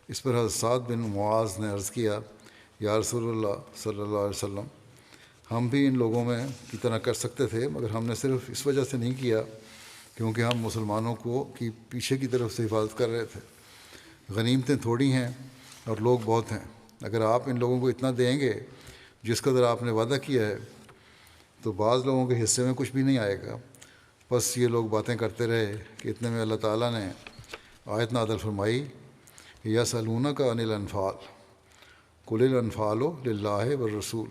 اس پر حضرت سعد بن معاذ نے عرض کیا: یا رسول اللہ صلی اللہ علیہ وسلم، ہم بھی ان لوگوں میں کی طرح کر سکتے تھے، مگر ہم نے صرف اس وجہ سے نہیں کیا کیونکہ ہم مسلمانوں کی پیچھے کی طرف سے حفاظت کر رہے تھے۔ غنیمتیں تھوڑی ہیں اور لوگ بہت ہیں، اگر آپ ان لوگوں کو اتنا دیں گے جس قدر آپ نے وعدہ کیا ہے تو بعض لوگوں کے حصے میں کچھ بھی نہیں آئے گا۔ بس یہ لوگ باتیں کرتے رہے کہ اتنے میں اللہ تعالیٰ نے آیت نازل فرمائی: یسألونک عن الانفال قل الانفال للہ والرسول،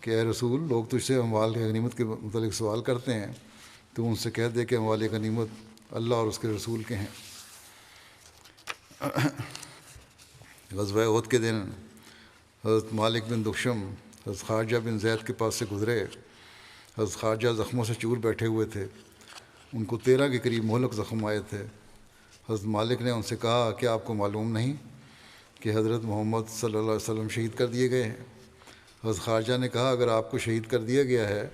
کہ اے رسول، لوگ تجھ سے اموال کی غنیمت کے متعلق سوال کرتے ہیں، تو ان سے کہہ دے کہ اموال غنیمت اللہ اور اس کے رسول کے ہیں۔ غزوہ احد کے دن حضرت مالک بن دخشم حضرت خارجہ بن زید کے پاس سے گزرے۔ حضرت خارجہ زخموں سے چور بیٹھے ہوئے تھے، ان کو 13 کے قریب مہلک زخم آئے تھے۔ حضرت مالک نے ان سے کہا: کیا آپ کو معلوم نہیں کہ حضرت محمد صلی اللہ علیہ وسلم شہید کر دیے گئے ہیں؟ حضرت خارجہ نے کہا: اگر آپ کو شہید کر دیا گیا ہے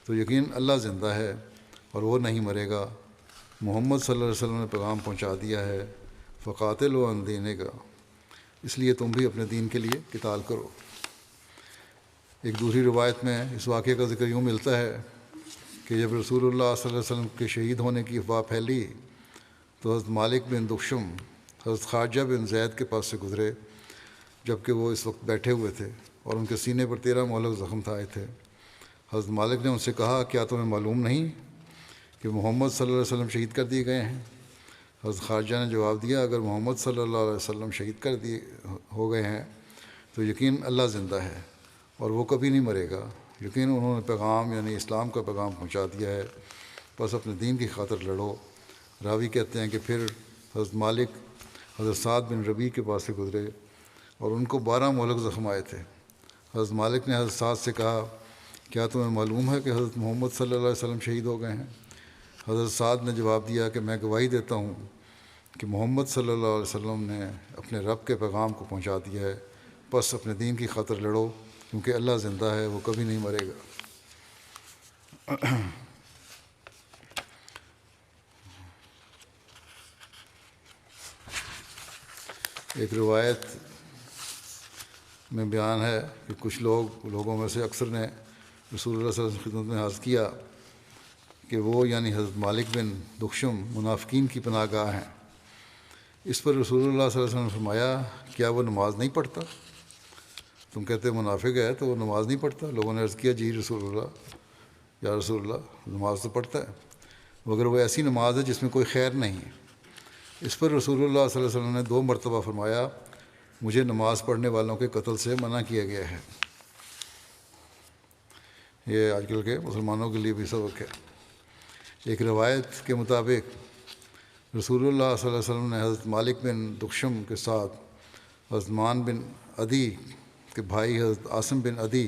تو یقین اللہ زندہ ہے اور وہ نہیں مرے گا۔ محمد صلی اللہ علیہ وسلم نے پیغام پہنچا دیا ہے، فقاتلوا عن دینک، اس لیے تم بھی اپنے دین کے لیے قتال کرو۔ ایک دوسری روایت میں اس واقعے کا ذکر یوں ملتا ہے کہ جب رسول اللہ صلی اللہ علیہ وسلم کے شہید ہونے کی افواہ پھیلی تو حضرت مالک بن دخشم حضرت خارجہ بن زید کے پاس سے گزرے، جب کہ وہ اس وقت بیٹھے ہوئے تھے اور ان کے سینے پر 13 مہلک زخم آئے تھے۔ حضرت مالک نے ان سے کہا: کیا تمہیں معلوم نہیں کہ محمد صلی اللہ علیہ وسلم شہید کر دیے گئے ہیں؟ حضرت خارجہ نے جواب دیا: اگر محمد صلی اللہ علیہ وسلم شہید ہو گئے ہیں تو یقین اللہ زندہ ہے اور وہ کبھی نہیں مرے گا۔ یقین انہوں نے پیغام یعنی اسلام کا پیغام پہنچا دیا ہے، بس اپنے دین کی خاطر لڑو۔ راوی کہتے ہیں کہ پھر حضرت مالک حضرت سعد بن ربیع کے پاس سے گزرے اور ان کو 12 مہلک زخم آئے تھے۔ حضرت مالک نے حضرت سعد سے کہا: کیا تمہیں معلوم ہے کہ حضرت محمد صلی اللہ علیہ وسلم شہید ہو گئے ہیں؟ حضرت سعد نے جواب دیا کہ میں گواہی دیتا ہوں کہ محمد صلی اللہ علیہ وسلم نے اپنے رب کے پیغام کو پہنچا دیا ہے، بس اپنے دین کی خاطر لڑو کیونکہ اللہ زندہ ہے، وہ کبھی نہیں مرے گا۔ ایک روایت میں بیان ہے کہ کچھ لوگوں میں سے اکثر نے رسول اللہ صلی اللہ علیہ وسلم کی خدمت میں عرض کیا کہ وہ یعنی حضرت مالک بن دخشم منافقین کی پناہ گاہ ہیں۔ اس پر رسول اللہ صلی اللہ علیہ وسلم نے فرمایا: کیا وہ نماز نہیں پڑھتا؟ تم کہتے منافق ہے تو وہ نماز نہیں پڑھتا؟ لوگوں نے عرض کیا: جی رسول اللہ، یا رسول اللہ، نماز تو پڑھتا ہے، مگر وہ ایسی نماز ہے جس میں کوئی خیر نہیں ہے۔ اس پر رسول اللہ صلی اللہ علیہ وسلم نے 2 مرتبہ فرمایا: مجھے نماز پڑھنے والوں کے قتل سے منع کیا گیا ہے۔ یہ آج کل کے مسلمانوں کے لیے بھی سبق ہے۔ ایک روایت کے مطابق رسول اللہ صلی اللہ علیہ وسلم نے حضرت مالک بن دخشم کے ساتھ حضرت مان بن عدی کہ بھائی حضرت عاصم بن عدی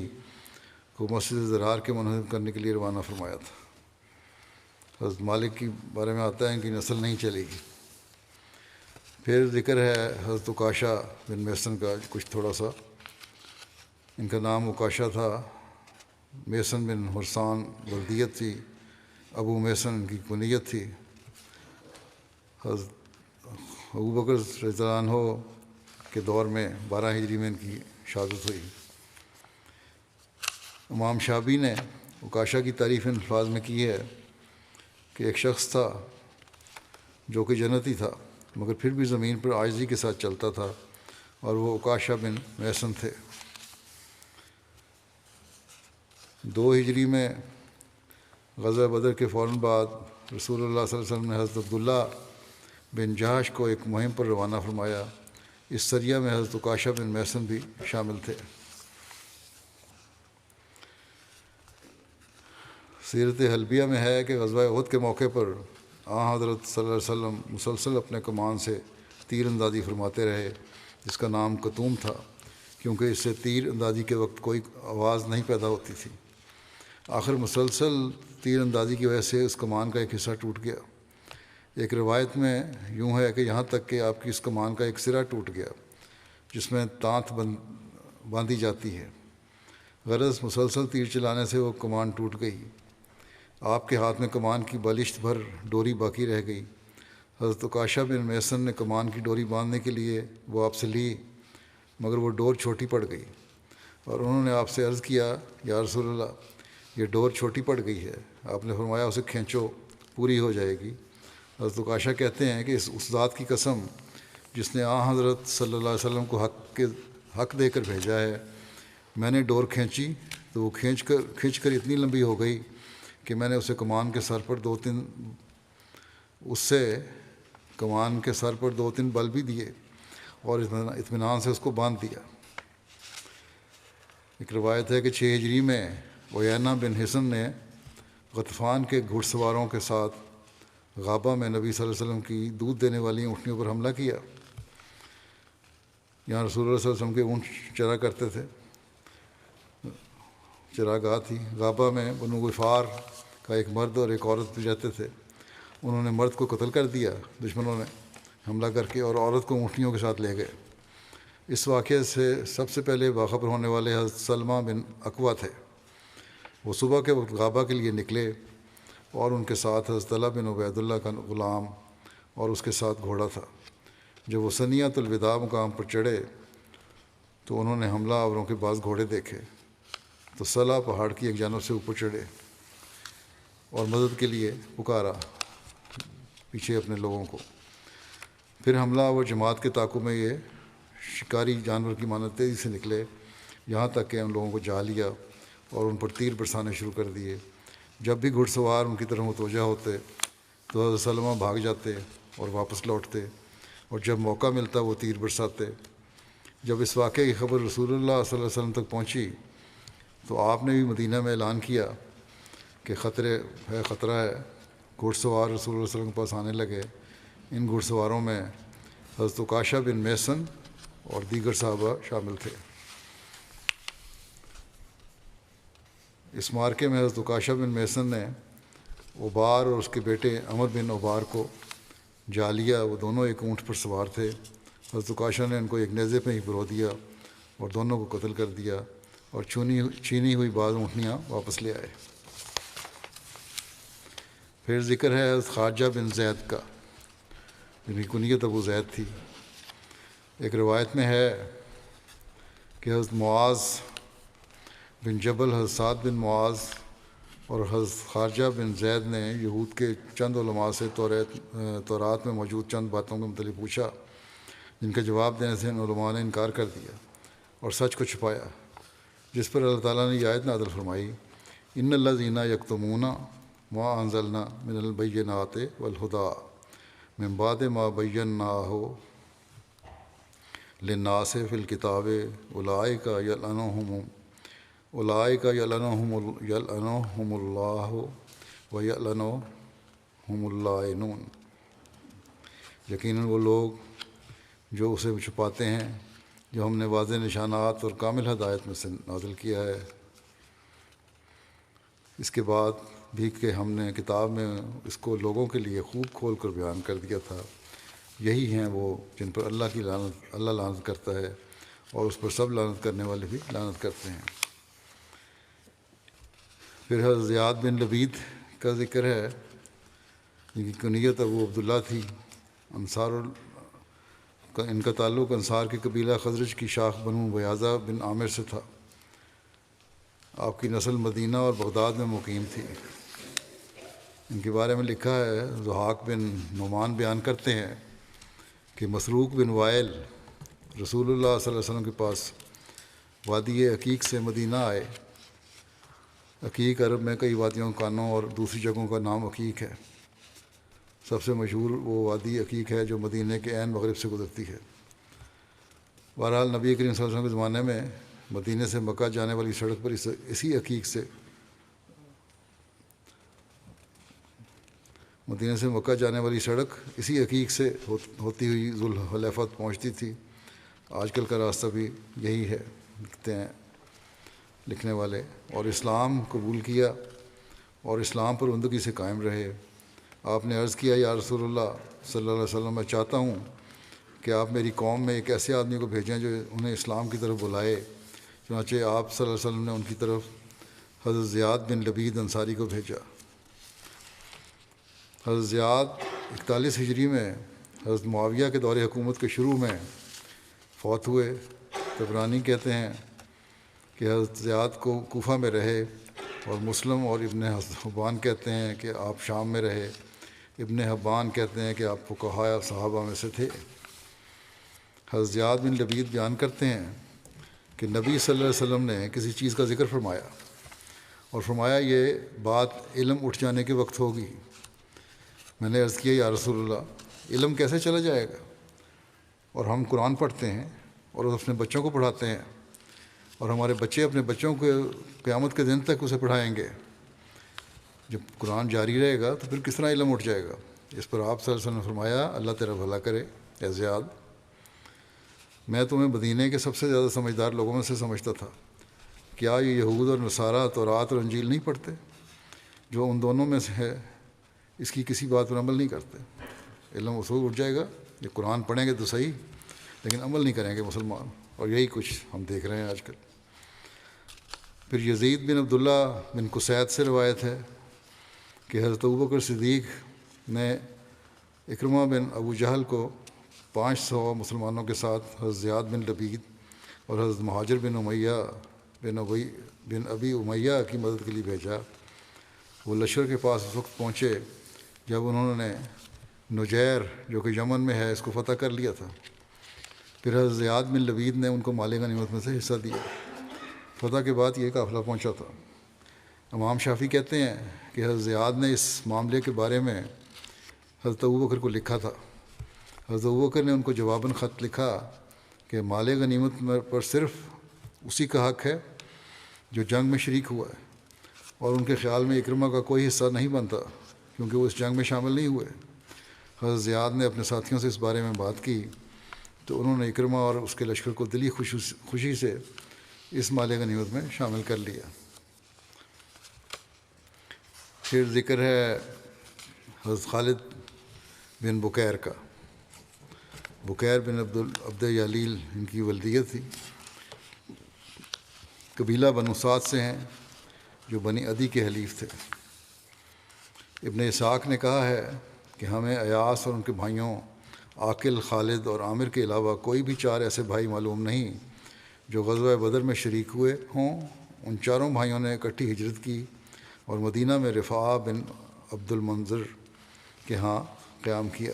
کو مسجد ضرار کے منہدم کرنے کے لیے روانہ فرمایا تھا۔ حضرت مالک کے بارے میں آتا ہے کہ نسل نہیں چلے گی۔ پھر ذکر ہے حضرت عکاشہ بن محسن کا کچھ تھوڑا سا۔ ان کا نام عکاشہ تھا، محسن بن حرسان بلدیت تھی، ابو محسن ان کی کنیت تھی۔ حضرت ابو بکر رضی اللہ عنہ کے دور میں 12 ہجری میں ان کی شہادت ہوئی۔ امام شابی نے عکاشہ کی تعریف ان الفاظ میں کی ہے کہ ایک شخص تھا جو کہ جنتی تھا، مگر پھر بھی زمین پر عاجزی کے ساتھ چلتا تھا، اور وہ عکاشہ بن محسن تھے۔ 2 ہجری میں غزوہ بدر کے فوراً بعد رسول اللہ صلی اللہ علیہ وسلم نے حضرت عبداللہ بن جہش کو ایک مہم پر روانہ فرمایا۔ اس سریہ میں حضرت عکاشہ بن محسن بھی شامل تھے۔ سیرت حلبیہ میں ہے کہ غزوہ احد کے موقع پر حضرت صلی اللہ علیہ وسلم مسلسل اپنے کمان سے تیر اندازی فرماتے رہے، جس کا نام کتوم تھا، کیونکہ اس سے تیر اندازی کے وقت کوئی آواز نہیں پیدا ہوتی تھی۔ آخر مسلسل تیر اندازی کی وجہ سے اس کمان کا ایک حصہ ٹوٹ گیا۔ ایک روایت میں یوں ہے کہ یہاں تک کہ آپ کی اس کمان کا ایک سرا ٹوٹ گیا جس میں تانت باندھی جاتی ہے۔ غرض مسلسل تیر چلانے سے وہ کمان ٹوٹ گئی۔ آپ کے ہاتھ میں کمان کی بالشت بھر ڈوری باقی رہ گئی۔ حضرت عکاشہ بن محسن نے کمان کی ڈوری باندھنے کے لیے وہ آپ سے لی، مگر وہ ڈور چھوٹی پڑ گئی، اور انہوں نے آپ سے عرض کیا، یا رسول اللہ، یہ ڈور چھوٹی پڑ گئی ہے۔ آپ نے فرمایا، اسے کھینچو، پوری ہو جائے گی۔ حضرت عکاشہ کہتے ہیں کہ اس ذات کی قسم جس نے حضرت صلی اللہ علیہ وسلم کو حق دے کر بھیجا ہے، میں نے ڈور کھینچی تو وہ کھینچ کر اتنی لمبی ہو گئی کہ میں نے اسے کمان کے سر پر دو تین بل بھی دیے اور اطمینان سے اس کو باندھ دیا۔ ایک روایت ہے کہ 6 ہجری میں عیینہ بن حصن نے غطفان کے گھڑ سواروں کے ساتھ غابہ میں نبی صلی اللہ علیہ وسلم کی دودھ دینے والی اونٹنیوں پر حملہ کیا۔ یہاں رسول اللہ صلی اللہ علیہ وسلم کے اونٹ چرا کرتے تھے، چراگاہ تھی۔ غابہ میں بنو غفار کا ایک مرد اور ایک عورت بھی رہتے تھے۔ انہوں نے مرد کو قتل کر دیا دشمنوں نے حملہ کر کے، اور عورت کو اونٹنیوں کے ساتھ لے گئے۔ اس واقعے سے سب سے پہلے باخبر ہونے والے حضرت سلمہ بن اکوع تھے۔ وہ صبح کے وقت غابہ کے لیے نکلے، اور ان کے ساتھ حضرت طلحہ بن عبید اللہ کا غلام اور اس کے ساتھ گھوڑا تھا۔ جب وہ ثنیۃ الوداع مقام پر چڑھے تو انہوں نے حملہ آوروں کے بعض گھوڑے دیکھے، تو صلہ پہاڑ کی ایک جانب سے اوپر چڑھے اور مدد کے لیے پکارا پیچھے اپنے لوگوں کو۔ پھر حملہ آور جماعت کے تعاقب میں یہ شکاری جانور کی مانند تیزی سے نکلے، یہاں تک کہ ان لوگوں کو جا لیا اور ان پر تیر برسانے شروع کر دیے۔ جب بھی گھڑ سوار ان کی طرف متوجہ ہوتے تو حضرت سلمہ بھاگ جاتے اور واپس لوٹتے، اور جب موقع ملتا وہ تیر برساتے۔ جب اس واقعے کی خبر رسول اللہ صلی اللہ علیہ وسلم تک پہنچی تو آپ نے بھی مدینہ میں اعلان کیا کہ خطرہ ہے۔ گھڑ سوار رسول اللہ صلی اللہ علیہ وسلم کے پاس آنے لگے۔ ان گھڑ سواروں میں حضرت عکاشہ بن محسن اور دیگر صحابہ شامل تھے۔ اس مارکے میں حضرت عکاشہ بن محسن نے عبار اور اس کے بیٹے عمر بن عبار کو جا لیا۔ وہ دونوں ایک اونٹ پر سوار تھے۔ حضرت عکاشہ نے ان کو ایک نیزے پہ ہی پرو دیا اور دونوں کو قتل کر دیا، اور چھینی ہوئی بعض اونٹنیاں واپس لے آئے۔ پھر ذکر ہے حضرت خارجہ بن زید کا، جن کی کنیت ابو زید تھی۔ ایک روایت میں ہے کہ حضرت معاذ بن جبل، حضرت سعد بن معاذ اور حضرت خارجہ بن زید نے یہود کے چند علماء سے تورات میں موجود چند باتوں کے متعلق پوچھا، جن کا جواب دینے سے ان علماء نے انکار کر دیا اور سچ کو چھپایا، جس پر اللہ تعالیٰ نے یہ آیت نازل فرمائی، ان الذین یکتمون ما انزلنا من البینات والہدی من بعد ما بیناہ للناس فی الکتاب اولئک یلعنہم اللہ ویلعنہم اللائنون۔ یقیناً وہ لوگ جو اسے چھپاتے ہیں جو ہم نے واضح نشانات اور کامل ہدایت میں سے نازل کیا ہے، اس کے بعد بھی کہ ہم نے کتاب میں اس کو لوگوں کے لیے خوب کھول کر بیان کر دیا تھا، یہی ہیں وہ جن پر اللہ لعنت کرتا ہے، اور اس پر سب لعنت کرنے والے بھی لعنت کرتے ہیں۔ پھر حضرت زیاد بن لبید کا ذکر ہے، جن کی کنیت ابو عبداللہ تھی۔ ان کا تعلق انصار کے قبیلہ خزرج کی شاخ بنو بیاضہ بن عامر سے تھا۔ آپ کی نسل مدینہ اور بغداد میں مقیم تھی۔ ان کے بارے میں لکھا ہے، ضحاک بن نعمان بیان کرتے ہیں کہ مسروق بن وائل رسول اللہ صلی اللہ علیہ وسلم کے پاس وادی عقیق سے مدینہ آئے۔ عقیق عرب میں کئی وادیوں، کانوں اور دوسری جگہوں کا نام عقیق ہے۔ سب سے مشہور وہ وادی عقیق ہے جو مدینہ کے عین مغرب سے گزرتی ہے۔ بہرحال نبی کریم صلی اللہ علیہ وسلم کے زمانے میں مدینہ سے مکہ جانے والی سڑک پر اسی عقیق سے مدینہ سے مکہ جانے والی سڑک اسی عقیق سے ہوتی ہوئی ذوالحلیفہ پہنچتی تھی۔ آج کل کا راستہ بھی یہی ہے، لکھتے ہیں لکھنے والے، اور اسلام قبول کیا اور اسلام پر بندگی سے قائم رہے۔ آپ نے عرض کیا، یا رسول اللہ صلی اللہ علیہ وسلم، میں چاہتا ہوں کہ آپ میری قوم میں ایک ایسے آدمی کو بھیجیں جو انہیں اسلام کی طرف بلائے۔ چنانچہ آپ صلی اللہ علیہ وسلم نے ان کی طرف حضرت زیاد بن لبید انصاری کو بھیجا۔ حضرت زیاد 41 ہجری میں حضرت معاویہ کے دور حکومت کے شروع میں فوت ہوئے۔ طبرانی کہتے ہیں کہ حضرت زیاد کو کوفہ میں رہے، اور مسلم اور ابن حبان کہتے ہیں کہ آپ شام میں رہے۔ ابن حبان کہتے ہیں کہ آپ فقہاء صحابہ میں سے تھے۔ حضرت زیاد بن لبید بیان کرتے ہیں کہ نبی صلی اللہ علیہ وسلم نے کسی چیز کا ذکر فرمایا اور فرمایا یہ بات علم اٹھ جانے کے وقت ہوگی۔ میں نے عرض کیا، یا رسول اللہ، علم کیسے چلا جائے گا؟ اور ہم قرآن پڑھتے ہیں اور اپنے بچوں کو پڑھاتے ہیں، اور ہمارے بچے اپنے بچوں کو قیامت کے دن تک اسے پڑھائیں گے۔ جب قرآن جاری رہے گا تو پھر کس طرح علم اٹھ جائے گا؟ اس پر آپ صلی اللہ علیہ وسلم نے فرمایا، اللہ تیرا بھلا کرے اے زیاد، میں تمہیں مدینہ کے سب سے زیادہ سمجھدار لوگوں میں سے سمجھتا تھا۔ کیا یہ یہود اور نصارہ تورات اور انجیل نہیں پڑھتے؟ جو ان دونوں میں سے ہے اس کی کسی بات پر عمل نہیں کرتے۔ علم اصول اٹھ جائے گا۔ یہ قرآن پڑھیں گے تو صحیح، لیکن عمل نہیں کریں گے مسلمان، اور یہی کچھ ہم دیکھ رہے ہیں آج کل۔ پھر یزید بن عبداللہ بن قسید سے روایت ہے کہ حضرت ابوبکر صدیق نے اکرمہ بن ابو جہل کو 500 مسلمانوں کے ساتھ حضرت زیاد بن لبید اور حضرت مہاجر بن ابی امیہ کی مدد کے لیے بھیجا۔ وہ لشکر کے پاس اس وقت پہنچے جب انہوں نے نجیر جو کہ یمن میں ہے اس کو فتح کر لیا تھا۔ پھر حضرت زیاد بن لبید نے ان کو مال غنیمت میں سے حصہ دیا۔ فتح کے بعد یہ قافلہ پہنچا تھا۔ امام شافعی کہتے ہیں کہ حضرت زیاد نے اس معاملے کے بارے میں حضرت ابوبکر کو لکھا تھا۔ حضرت ابوبکر نے ان کو جواباً خط لکھا کہ مال غنیمت پر صرف اسی کا حق ہے جو جنگ میں شریک ہوا ہے، اور ان کے خیال میں اکرمہ کا کوئی حصہ نہیں بنتا کیونکہ وہ اس جنگ میں شامل نہیں ہوئے۔ حضرت زیاد نے اپنے ساتھیوں سے اس بارے میں بات کی تو انہوں نے اکرمہ اور اس کے لشکر کو دلی خوشی سے اس مال غنیمت میں شامل کر لیا۔ پھر ذکر ہے حضرت خالد بن بکیر کا۔ بکیر بن عبد یالیل ان کی ولدیت تھی۔ قبیلہ بنو سعد سے ہیں جو بنی عدی کے حلیف تھے۔ ابن اسحاق نے کہا ہے کہ ہمیں ایاس اور ان کے بھائیوں عاقل، خالد اور عامر کے علاوہ کوئی بھی 4 ایسے بھائی معلوم نہیں جو غزوہ بدر میں شریک ہوئے ہوں۔ ان چاروں بھائیوں نے اکٹھی ہجرت کی اور مدینہ میں رفاعہ بن عبد المنذر کے ہاں قیام کیا۔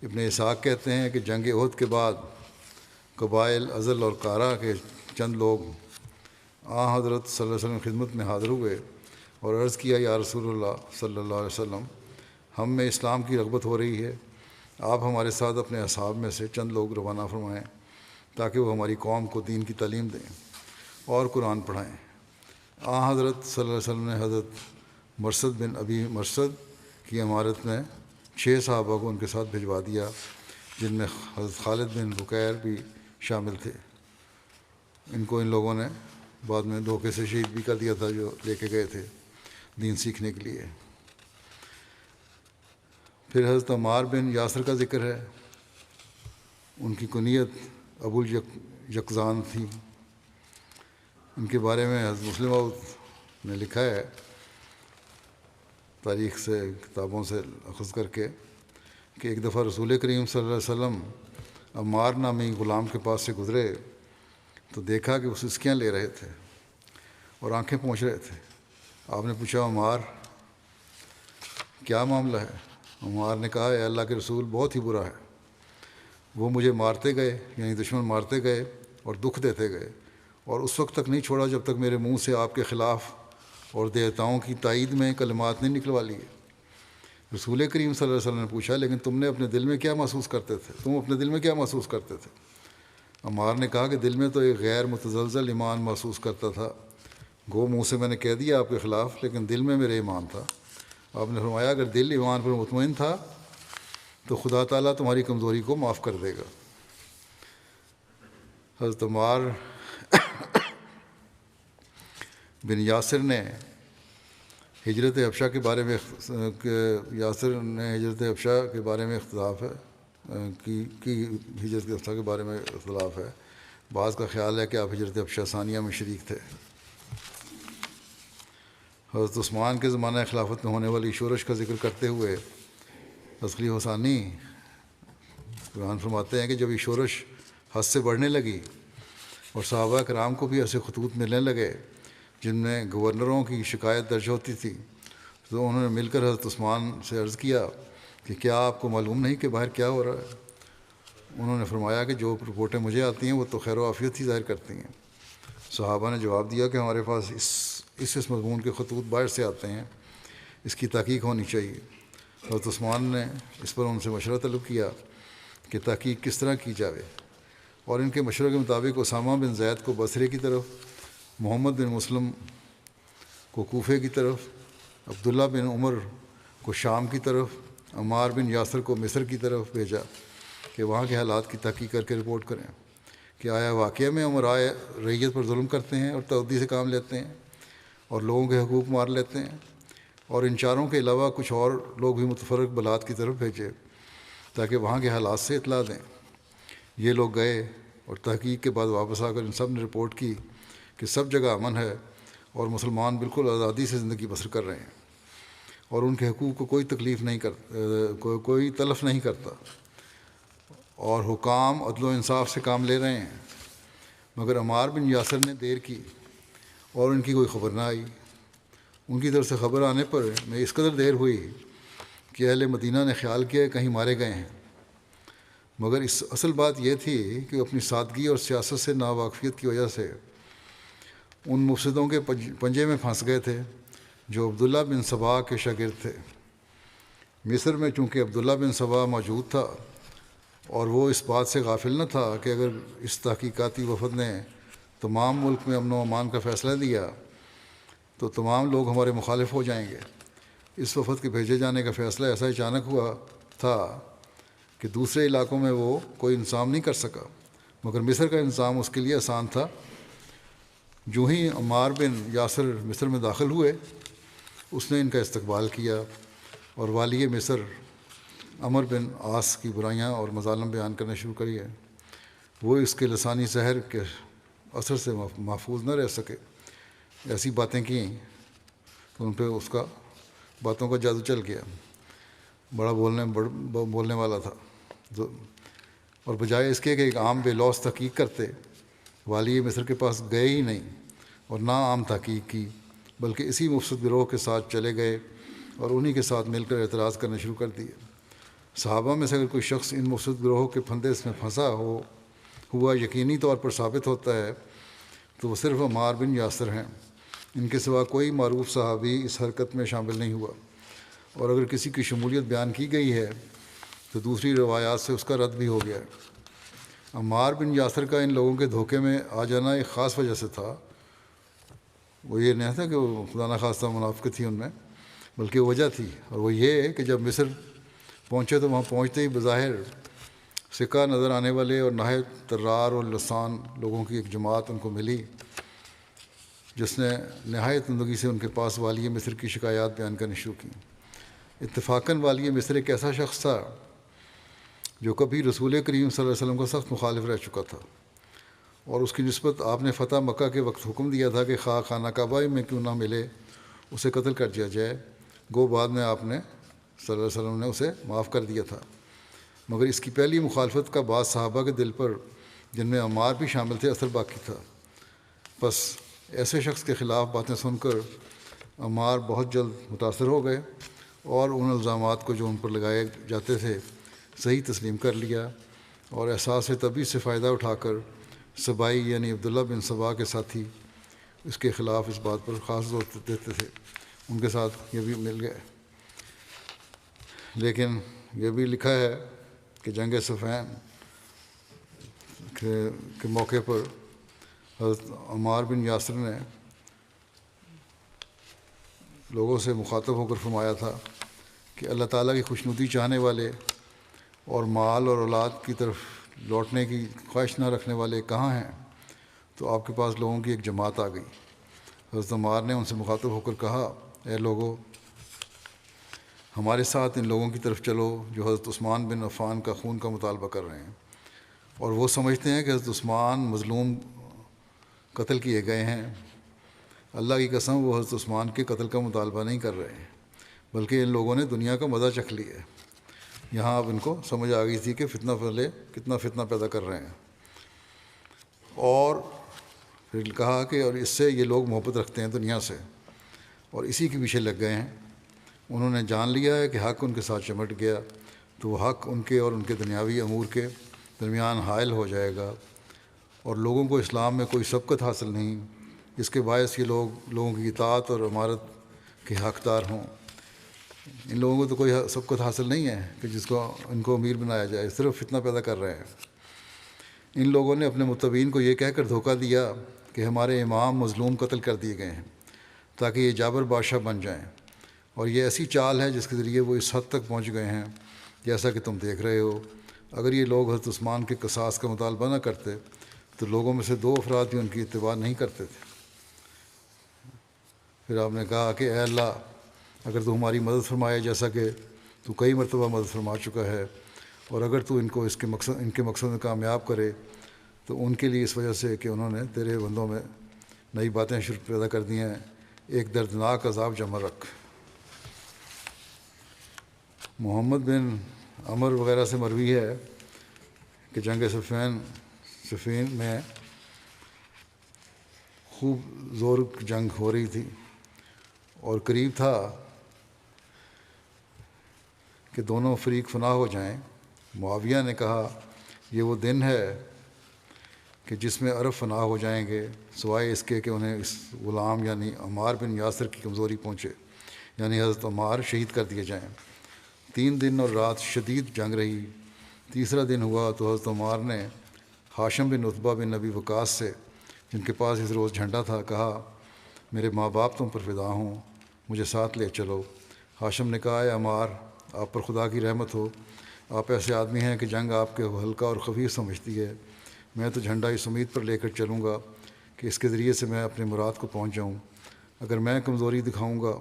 ابن اسحاق کہتے ہیں کہ جنگ احد کے بعد قبائل ازل اور کارا کے چند لوگ حضرت صلی اللہ علیہ وسلم خدمت میں حاضر ہوئے اور عرض کیا، یا رسول اللہ صلی اللہ علیہ وسلم، ہم میں اسلام کی رغبت ہو رہی ہے، آپ ہمارے ساتھ اپنے اصحاب میں سے چند لوگ روانہ فرمائیں تاکہ وہ ہماری قوم کو دین کی تعلیم دیں اور قرآن پڑھائیں۔ حضرت صلی اللہ علیہ وسلم نے حضرت مرثد بن ابی مرثد کی عمارت میں 6 صحابہ کو ان کے ساتھ بھجوا دیا، جن میں حضرت خالد بن بکیر بھی شامل تھے. ان کو ان لوگوں نے بعد میں دھوکے سے شہید بھی کر دیا تھا جو لے کے گئے تھے دین سیکھنے کے لیے. پھر حضرت عمار بن یاسر کا ذکر ہے. ان کی کنیت ابو الیقظان تھی. ان کے بارے میں حضرت مسلم موعود نے لکھا ہے تاریخ سے کتابوں سے اخذ کر کے کہ ایک دفعہ رسول کریم صلی اللہ علیہ وسلم عمار نامی غلام کے پاس سے گزرے تو دیکھا کہ وہ سسکیاں لے رہے تھے اور آنکھیں پونچھ رہے تھے. آپ نے پوچھا عمار کیا معاملہ ہے؟ عمار نے کہا اے اللہ کے رسول بہت ہی برا ہے. وہ مجھے مارتے گئے یعنی دشمن مارتے گئے اور دکھ دیتے گئے اور اس وقت تک نہیں چھوڑا جب تک میرے منہ سے آپ کے خلاف اور دیوتاؤں کی تائید میں کلمات نہیں نکلوا لیے. رسول کریم صلی اللہ علیہ وسلم نے پوچھا لیکن تم نے اپنے دل میں کیا محسوس کرتے تھے؟ تم اپنے دل میں کیا محسوس کرتے تھے؟ عمار نے کہا کہ دل میں تو ایک غیر متزلزل ایمان محسوس کرتا تھا. گو منہ سے میں نے کہہ دیا آپ کے خلاف لیکن دل میں میرے ایمان تھا. آپ نے فرمایا اگر دل ایمان پر مطمئن تھا تو خدا تعالیٰ تمہاری کمزوری کو معاف کر دے گا. حضرت عمار بن یاسر نے ہجرت حبشہ کے بارے میں ہجرت کے بارے میں اختلاف ہے کی ہجرت حبشہ کے بارے میں اختلاف ہے. بعض کا خیال ہے کہ آپ ہجرت حبشہ ثانیہ میں شریک تھے. حضرت عثمان کے زمانہ خلافت میں ہونے والی شورش کا ذکر کرتے ہوئے تسخیر حسانی قرآن فرماتے ہیں کہ جب یہ شورش حد سے بڑھنے لگی اور صحابہ کرام کو بھی ایسے خطوط ملنے لگے جن میں گورنروں کی شکایت درج ہوتی تھی تو انہوں نے مل کر حضرت عثمان سے عرض کیا کہ کیا آپ کو معلوم نہیں کہ باہر کیا ہو رہا ہے؟ انہوں نے فرمایا کہ جو رپورٹیں مجھے آتی ہیں وہ تو خیر و عافیت ہی ظاہر کرتی ہیں. صحابہ نے جواب دیا کہ ہمارے پاس اس مضمون کے خطوط باہر سے آتے ہیں, اس کی تحقیق ہونی چاہیے. حضرت عثمان نے اس پر ان سے مشورہ طلب کیا کہ تحقیق کس طرح کی جائے اور ان کے مشورے کے مطابق اسامہ بن زید کو بصرے کی طرف, محمد بن مسلم کو کوفے کی طرف, عبداللہ بن عمر کو شام کی طرف, عمار بن یاسر کو مصر کی طرف بھیجا کہ وہاں کے حالات کی تحقیق کر کے رپورٹ کریں کہ آیا واقعہ میں امرائے رعیت پر ظلم کرتے ہیں اور تعدی سے کام لیتے ہیں اور لوگوں کے حقوق مار لیتے ہیں, اور ان چاروں کے علاوہ کچھ اور لوگ بھی متفرق بلاد کی طرف بھیجے تاکہ وہاں کے حالات سے اطلاع دیں. یہ لوگ گئے اور تحقیق کے بعد واپس آ کر ان سب نے رپورٹ کی کہ سب جگہ امن ہے اور مسلمان بالکل آزادی سے زندگی بسر کر رہے ہیں اور ان کے حقوق کو کوئی تکلیف نہیں کوئی تلف نہیں کرتا اور حکام عدل و انصاف سے کام لے رہے ہیں. مگر عمار بن یاسر نے دیر کی اور ان کی کوئی خبر نہ آئی. ان کی طرف سے خبر آنے پر میں اس قدر دیر ہوئی کہ اہل مدینہ نے خیال کیا کہیں مارے گئے ہیں, مگر اس اصل بات یہ تھی کہ اپنی سادگی اور سیاست سے ناواقفیت کی وجہ سے ان مفسدوں کے پنجے میں پھنس گئے تھے جو عبداللہ بن سبا کے شاگرد تھے. مصر میں چونکہ عبداللہ بن سبا موجود تھا اور وہ اس بات سے غافل نہ تھا کہ اگر اس تحقیقاتی وفد نے تمام ملک میں امن و امان کا فیصلہ دیا تو تمام لوگ ہمارے مخالف ہو جائیں گے. اس وفد کے بھیجے جانے کا فیصلہ ایسا اچانک ہوا تھا کہ دوسرے علاقوں میں وہ کوئی انتظام نہیں کر سکا, مگر مصر کا انتظام اس کے لیے آسان تھا. جو ہی عمار بن یاسر مصر میں داخل ہوئے اس نے ان کا استقبال کیا اور والی مصر عمر بن عاص کی برائیاں اور مظالم بیان کرنا شروع کریے. وہ اس کے لسانی زہر کے اثر سے محفوظ نہ رہ سکے. ایسی باتیں کیں تو ان پہ اس کا باتوں کا جادو چل گیا. بڑا بولنے والا تھا اور بجائے اس کے کہ ایک عام بے لوث تحقیق کرتے والی مصر کے پاس گئے ہی نہیں اور نہ عام تحقیق کی بلکہ اسی مفسد گروہ کے ساتھ چلے گئے اور انہی کے ساتھ مل کر اعتراض کرنا شروع کر دیے. صحابہ میں سے اگر کوئی شخص ان مفسد گروہوں کے پھندے میں پھنسا ہوا یقینی طور پر ثابت ہوتا ہے تو وہ صرف عمار بن یاسر ہیں. ان کے سوا کوئی معروف صحابی اس حرکت میں شامل نہیں ہوا, اور اگر کسی کی شمولیت بیان کی گئی ہے تو دوسری روایات سے اس کا رد بھی ہو گیا ہے. عمار بن یاسر کا ان لوگوں کے دھوکے میں آ جانا ایک خاص وجہ سے تھا. وہ یہ نہیں تھا کہ وہ خدا نخواستہ منافقت تھی ان میں, بلکہ وجہ تھی, اور وہ یہ کہ جب مصر پہنچے تو وہاں پہنچتے ہی بظاہر سکہ نظر آنے والے اور نہایت طرار اور لسان لوگوں کی ایک جماعت ان کو ملی، جس نے نہایت عمدگی سے ان کے پاس والی مصر کی شکایات بیان کرنی شروع کی۔ اتفاقاً والی مصر ایک ایسا شخص تھا جو کبھی رسول کریم صلی اللہ علیہ وسلم کا سخت مخالف رہ چکا تھا، اور اس کی نسبت آپ نے فتح مکہ کے وقت حکم دیا تھا کہ خواہ خانہ کعبہ میں کیوں نہ ملے اسے قتل کر دیا جائے۔ گو بعد میں آپ نے صلی اللہ علیہ وسلم نے اسے معاف کر دیا تھا، مگر اس کی پہلی مخالفت کا بعض صحابہ کے دل پر، جن میں عمار بھی شامل تھے، اثر باقی تھا۔ بس ایسے شخص کے خلاف باتیں سن کر عمار بہت جلد متاثر ہو گئے اور ان الزامات کو جو ان پر لگائے جاتے تھے صحیح تسلیم کر لیا، اور احساس طبی سے فائدہ اٹھا کر سبائی یعنی عبداللہ بن سبا کے ساتھی اس کے خلاف اس بات پر خاص زور دیتے تھے، ان کے ساتھ یہ بھی مل گئے۔ لیکن یہ بھی لکھا ہے کہ جنگ صفین کے موقع پر حضرت عمار بن یاسر نے لوگوں سے مخاطب ہو کر فرمایا تھا کہ اللہ تعالیٰ کی خوشنودی چاہنے والے اور مال اور اولاد کی طرف لوٹنے کی خواہش نہ رکھنے والے کہاں ہیں؟ تو آپ کے پاس لوگوں کی ایک جماعت آ گئی۔ حضرت عمار نے ان سے مخاطب ہو کر کہا، اے لوگو، ہمارے ساتھ ان لوگوں کی طرف چلو جو حضرت عثمان بن عفان کا خون کا مطالبہ کر رہے ہیں، اور وہ سمجھتے ہیں کہ حضرت عثمان مظلوم قتل کیے گئے ہیں۔ اللہ کی قسم، وہ حضرت عثمان کے قتل کا مطالبہ نہیں کر رہے ہیں، بلکہ ان لوگوں نے دنیا کا مزہ چکھ لیا ہے۔ یہاں اب ان کو سمجھ آ گئی تھی کہ فتنہ پہلے کتنا فتنہ پیدا کر رہے ہیں، اور پھر کہا کہ اور اس سے یہ لوگ محبت رکھتے ہیں دنیا سے، اور اسی کے پیچھے لگ گئے ہیں۔ انہوں نے جان لیا ہے کہ حق ان کے ساتھ چمٹ گیا، تو وہ حق ان کے اور ان کے دنیاوی امور کے درمیان حائل ہو جائے گا، اور لوگوں کو اسلام میں کوئی سبقت حاصل نہیں جس کے باعث یہ لوگوں کی اطاعت اور امارت کے حقدار ہوں۔ ان لوگوں کو تو کوئی سبقت حاصل نہیں ہے کہ جس کو ان کو امیر بنایا جائے، صرف فتنہ پیدا کر رہے ہیں۔ ان لوگوں نے اپنے متبعین کو یہ کہہ کر دھوکہ دیا کہ ہمارے امام مظلوم قتل کر دیے گئے ہیں تاکہ یہ جابر بادشاہ بن جائیں، اور یہ ایسی چال ہے جس کے ذریعے وہ اس حد تک پہنچ گئے ہیں جیسا کہ تم دیکھ رہے ہو۔ اگر یہ لوگ حضرت عثمان کے قصاص کا مطالبہ نہ کرتے تو لوگوں میں سے 2 افراد بھی ان کی اتباع نہیں کرتے تھے۔ پھر آپ نے کہا کہ اے اللہ، اگر تو ہماری مدد فرمائے جیسا کہ تو کئی مرتبہ مدد فرما چکا ہے، اور اگر تو ان کے مقصد میں کامیاب کرے تو ان کے لیے اس وجہ سے کہ انہوں نے تیرے بندوں میں نئی باتیں پیدا کر دی ہیں، ایک دردناک عذاب جمع رکھ۔ محمد بن عمر وغیرہ سے مروی ہے کہ جنگ صفین میں خوب زور جنگ ہو رہی تھی، اور قریب تھا کہ دونوں فریق فنا ہو جائیں۔ معاویہ نے کہا، یہ وہ دن ہے کہ جس میں عرب فنا ہو جائیں گے، سوائے اس کے کہ انہیں اس غلام یعنی عمار بن یاسر کی کمزوری پہنچے، یعنی حضرت عمار شہید کر دیے جائیں۔ 3 دن اور رات شدید جنگ رہی۔ تیسرا دن ہوا تو حضرت عمار نے ہاشم بن عتبہ بن نبی وقاص سے، جن کے پاس اس روز جھنڈا تھا، کہا، میرے ماں باپ تم پر فدا ہوں، مجھے ساتھ لے چلو۔ ہاشم نے کہا، اے عمار، آپ پر خدا کی رحمت ہو، آپ ایسے آدمی ہیں کہ جنگ آپ کے ہلکا اور خفیف سمجھتی ہے۔ میں تو جھنڈا اس امید پر لے کر چلوں گا کہ اس کے ذریعے سے میں اپنے مراد کو پہنچ جاؤں۔ اگر میں کمزوری دکھاؤں گا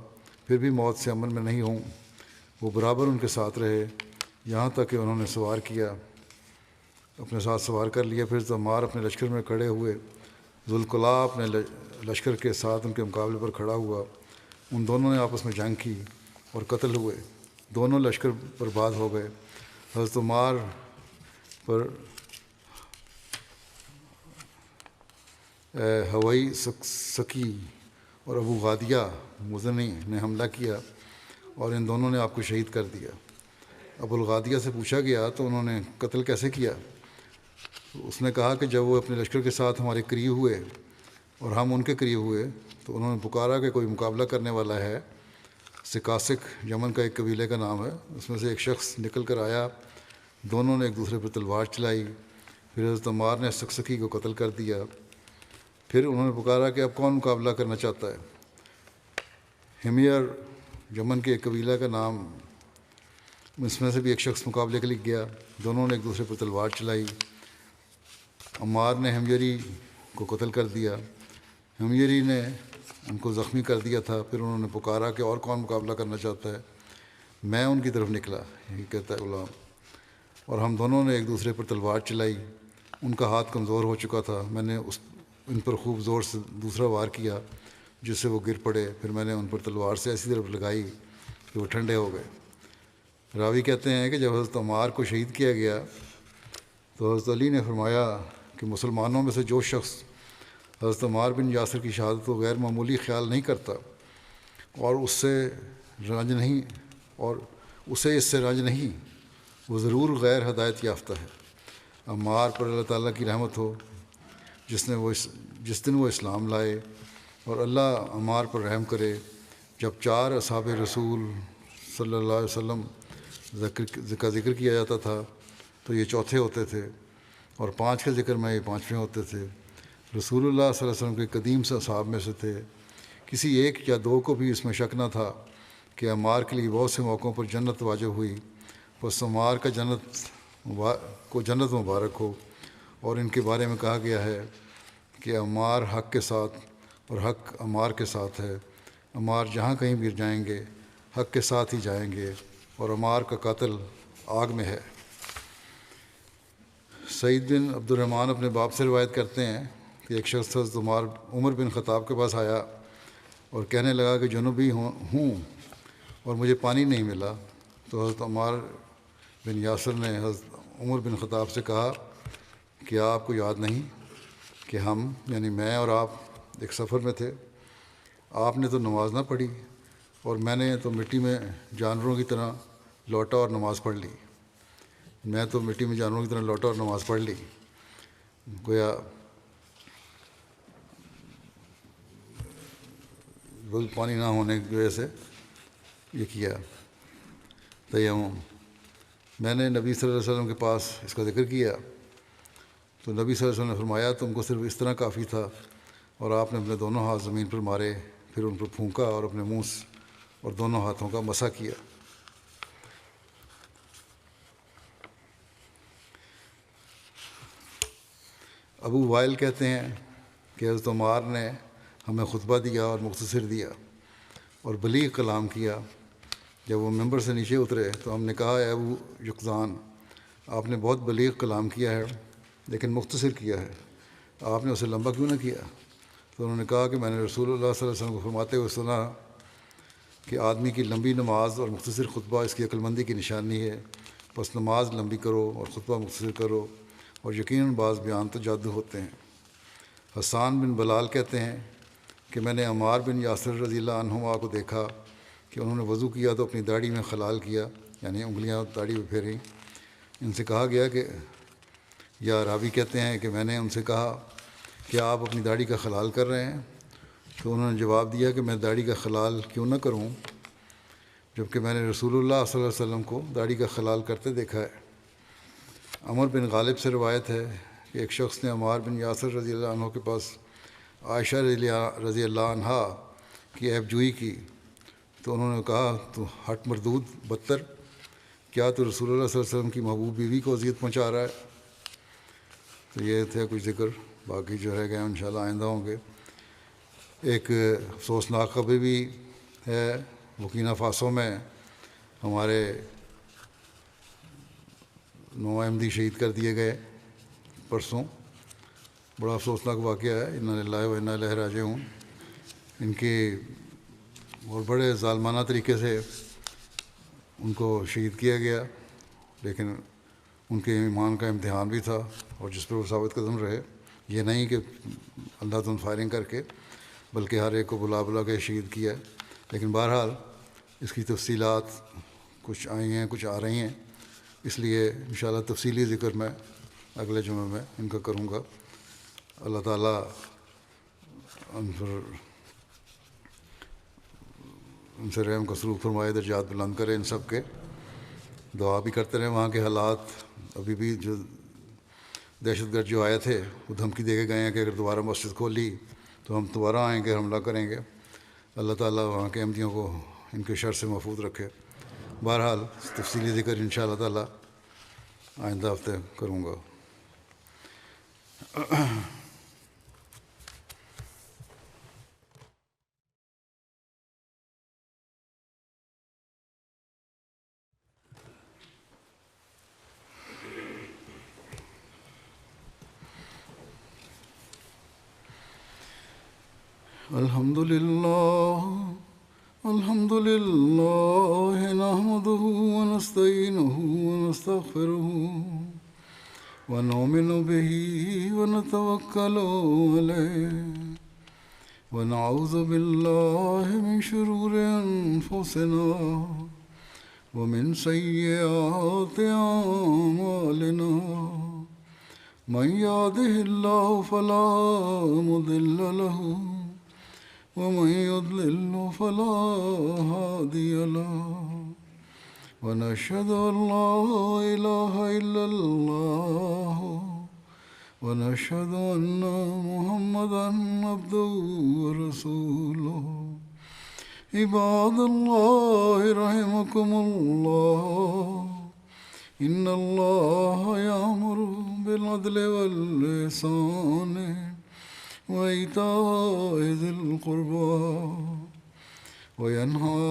پھر بھی موت سے امن میں نہیں ہوں۔ وہ برابر ان کے ساتھ رہے یہاں تک کہ انہوں نے سوار کیا، اپنے ساتھ سوار کر لیا۔ پھر عمار اپنے لشکر میں کھڑے ہوئے، ذوالقلع اپنے لشکر کے ساتھ ان کے مقابلے پر کھڑا ہوا۔ ان دونوں نے آپس میں جنگ کی اور قتل ہوئے، دونوں لشکر برباد ہو گئے۔ حضرت عمار پر ہوائی سکی اور ابو غادیہ مزنی نے حملہ کیا اور ان دونوں نے آپ کو شہید کر دیا۔ ابو الغادیہ سے پوچھا گیا تو انہوں نے قتل کیسے کیا؟ اس نے کہا کہ جب وہ اپنے لشکر کے ساتھ ہمارے قریب ہوئے اور ہم ان کے قریب ہوئے تو انہوں نے پکارا کہ کوئی مقابلہ کرنے والا ہے۔ سکاسک یمن کا ایک قبیلے کا نام ہے، اس میں سے ایک شخص نکل کر آیا، دونوں نے ایک دوسرے پر تلوار چلائی، پھر حضرت عمار نے سکسکی کو قتل کر دیا۔ پھر انہوں نے پکارا کہ اب کون مقابلہ کرنا چاہتا ہے؟ ہمیر یمن کے ایک قبیلہ کا نام، اس میں سے بھی ایک شخص مقابلے کے لیے گیا۔ دونوں نے ایک دوسرے پر تلوار چلائی۔ عمار نے حمجری کو قتل کر دیا، حمجری نے ان کو زخمی کر دیا تھا۔ پھر انہوں نے پکارا کہ اور کون مقابلہ کرنا چاہتا ہے؟ میں ان کی طرف نکلا، یہ کہتا ہے غلام، اور ہم دونوں نے ایک دوسرے پر تلوار چلائی۔ ان کا ہاتھ کمزور ہو چکا تھا، میں نے ان پر خوب زور سے دوسرا وار کیا جس سے وہ گر پڑے۔ پھر میں نے ان پر تلوار سے ایسی طرف لگائی کہ وہ ٹھنڈے ہو گئے۔ راوی کہتے ہیں کہ جب حضرت عمار کو شہید کیا گیا تو حضرت علی نے فرمایا کہ مسلمانوں میں سے جو شخص حضرت عمار بن یاسر کی شہادت کو غیر معمولی خیال نہیں کرتا اور اس سے رنج نہیں، وہ ضرور غیر ہدایت یافتہ ہے۔ عمار پر اللہ تعالیٰ کی رحمت ہو جس دن وہ اسلام لائے، اور اللہ عمار پر رحم کرے۔ جب 4 اصحاب رسول صلی اللہ علیہ وسلم کا ذکر کیا جاتا تھا تو یہ چوتھے ہوتے تھے، اور 5 کے ذکر میں یہ 5ویں ہوتے تھے۔ رسول اللہ صلی اللہ علیہ وسلم کے قدیم سے اصحاب میں سے تھے، کسی ایک یا 2 کو بھی اس میں شک نہ تھا کہ عمار کے لیے بہت سے موقعوں پر جنت واجب ہوئی۔ پس عمار کا جنت مبارک ہو۔ اور ان کے بارے میں کہا گیا ہے کہ عمار حق کے ساتھ اور حق عمار کے ساتھ ہے۔ عمار جہاں کہیں بھی جائیں گے حق کے ساتھ ہی جائیں گے، اور عمار کا قاتل آگ میں ہے۔ سعید بن عبد الرحمن اپنے باپ سے روایت کرتے ہیں کہ ایک شخص حضرت عمر بن خطاب کے پاس آیا اور کہنے لگا کہ جنوبی ہوں اور مجھے پانی نہیں ملا۔ تو حضرت عمار بن یاسر نے حضرت عمر بن خطاب سے کہا کہ آپ کو یاد نہیں کہ ہم یعنی میں اور آپ ایک سفر میں تھے؟ آپ نے تو نماز نہ پڑھی اور میں نے تو مٹی میں جانوروں کی طرح لوٹا اور نماز پڑھ لی۔ گویا پانی نہ ہونے کی وجہ سے یہ کیا تیمم۔ میں نے نبی صلی اللہ علیہ وسلم کے پاس اس کا ذکر کیا تو نبی صلی اللہ علیہ وسلم نے فرمایا تم کو صرف اس طرح کافی تھا، اور آپ نے اپنے دونوں ہاتھ زمین پر مارے، پھر ان پر پھونکا اور اپنے منہ اور دونوں ہاتھوں کا مسح کیا۔ ابو وائل کہتے ہیں کہ حضرت عمار نے ہمیں خطبہ دیا اور مختصر دیا اور بلیغ کلام کیا۔ جب وہ ممبر سے نیچے اترے تو ہم نے کہا اے ابو یقظان، آپ نے بہت بلیغ کلام کیا ہے لیکن مختصر کیا ہے، آپ نے اسے لمبا کیوں نہ کیا؟ تو انہوں نے کہا کہ میں نے رسول اللہ صلی اللہ علیہ وسلم کو فرماتے ہوئے سنا کہ آدمی کی لمبی نماز اور مختصر خطبہ اس کی عقلمندی کی نشانی ہے، بس نماز لمبی کرو اور خطبہ مختصر کرو، اور یقیناً بعض بیان تو جادو ہوتے ہیں۔ حسان بن بلال کہتے ہیں کہ میں نے عمار بن یاسر رضی اللہ عنہما کو دیکھا کہ انہوں نے وضو کیا تو اپنی داڑھی میں خلال کیا، یعنی انگلیاں داڑھی پہ پھیریں۔ ان سے کہا گیا کہ یا راوی کہتے ہیں کہ میں نے ان سے کہا کیا آپ اپنی داڑھی کا خلال کر رہے ہیں؟ تو انہوں نے جواب دیا کہ میں داڑھی کا خلال کیوں نہ کروں جبکہ میں نے رسول اللہ صلی اللہ علیہ وسلم کو داڑھی کا خلال کرتے دیکھا ہے۔ عمر بن غالب سے روایت ہے کہ ایک شخص نے عمار بن یاسر رضی اللہ عنہ کے پاس عائشہ رضی اللہ عنہا کی عیب جوئی کی تو انہوں نے کہا تو ہٹ مردود بدتر، کیا تو رسول اللہ صلی اللہ علیہ وسلم کی محبوب بیوی کو اذیت پہنچا رہا ہے؟ تو یہ تھے کچھ ذکر، باقی جو رہ گئے انشاءاللہ آئندہ ہوں گے۔ ایک افسوسناک خبر بھی ہے، بورکینا فاسو میں ہمارے 9 احمدی شہید کر دیے گئے پرسوں، بڑا افسوسناک واقعہ ہے، انا للہ و انا الیہ راجعون۔ ان کے اور بڑے ظالمانہ طریقے سے ان کو شہید کیا گیا، لیکن ان کے ایمان کا امتحان بھی تھا اور جس پر وہ ثابت قدم رہے، یہ نہیں کہ اللہ تعالیٰ فائرنگ کر کے، بلکہ ہر ایک کو بلا کے شہید کیا ہے۔ لیکن بہرحال اس کی تفصیلات کچھ آئی ہیں کچھ آ رہی ہیں، اس لیے انشاءاللہ تفصیلی ذکر میں اگلے جمعے میں ان کا کروں گا۔ اللہ تعالیٰ ان سے رحم کا سلوک فرمائے، درجات بلند کرے ان سب کے۔ دعا بھی کرتے رہے۔ وہاں کے حالات ابھی بھی جو دہشت گرد جو آئے تھے وہ دھمکی دے کے گئے ہیں کہ اگر دوبارہ مسجد کھولی تو ہم دوبارہ آئیں گے، حملہ کریں گے۔ اللہ تعالیٰ وہاں کے احمدیوں کو ان کے شر سے محفوظ رکھے۔ بہرحال تفصیلی ذکر انشاءاللہ تعالیٰ آئندہ ہفتے کروں گا. الحمد لله نحمده ونستعينه ونستغفره ونؤمن به ونتوكل عليه ونعوذ بالله من شرور أنفسنا ومن سيئات أعمالنا من يهده الله فلا مضل له ومن يضلل فلا هادي له ونشهد أن لا إله إلا الله ونشهد أن محمدا عبده ورسوله. عباد الله رحمكم الله إن الله يأمر بالعدل والإحسان وإيتاء ذي القربى وينهى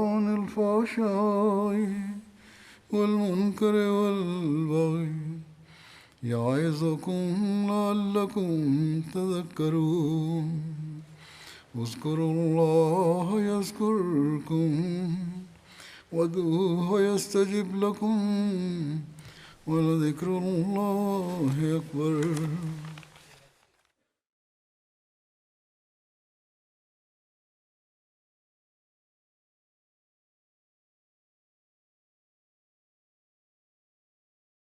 عن الفحشاء والمنكر والبغي يعظكم لعلكم تذكرون. اذكروا الله يذكركم وادعوه يستجب لكم ولذكر الله أكبر.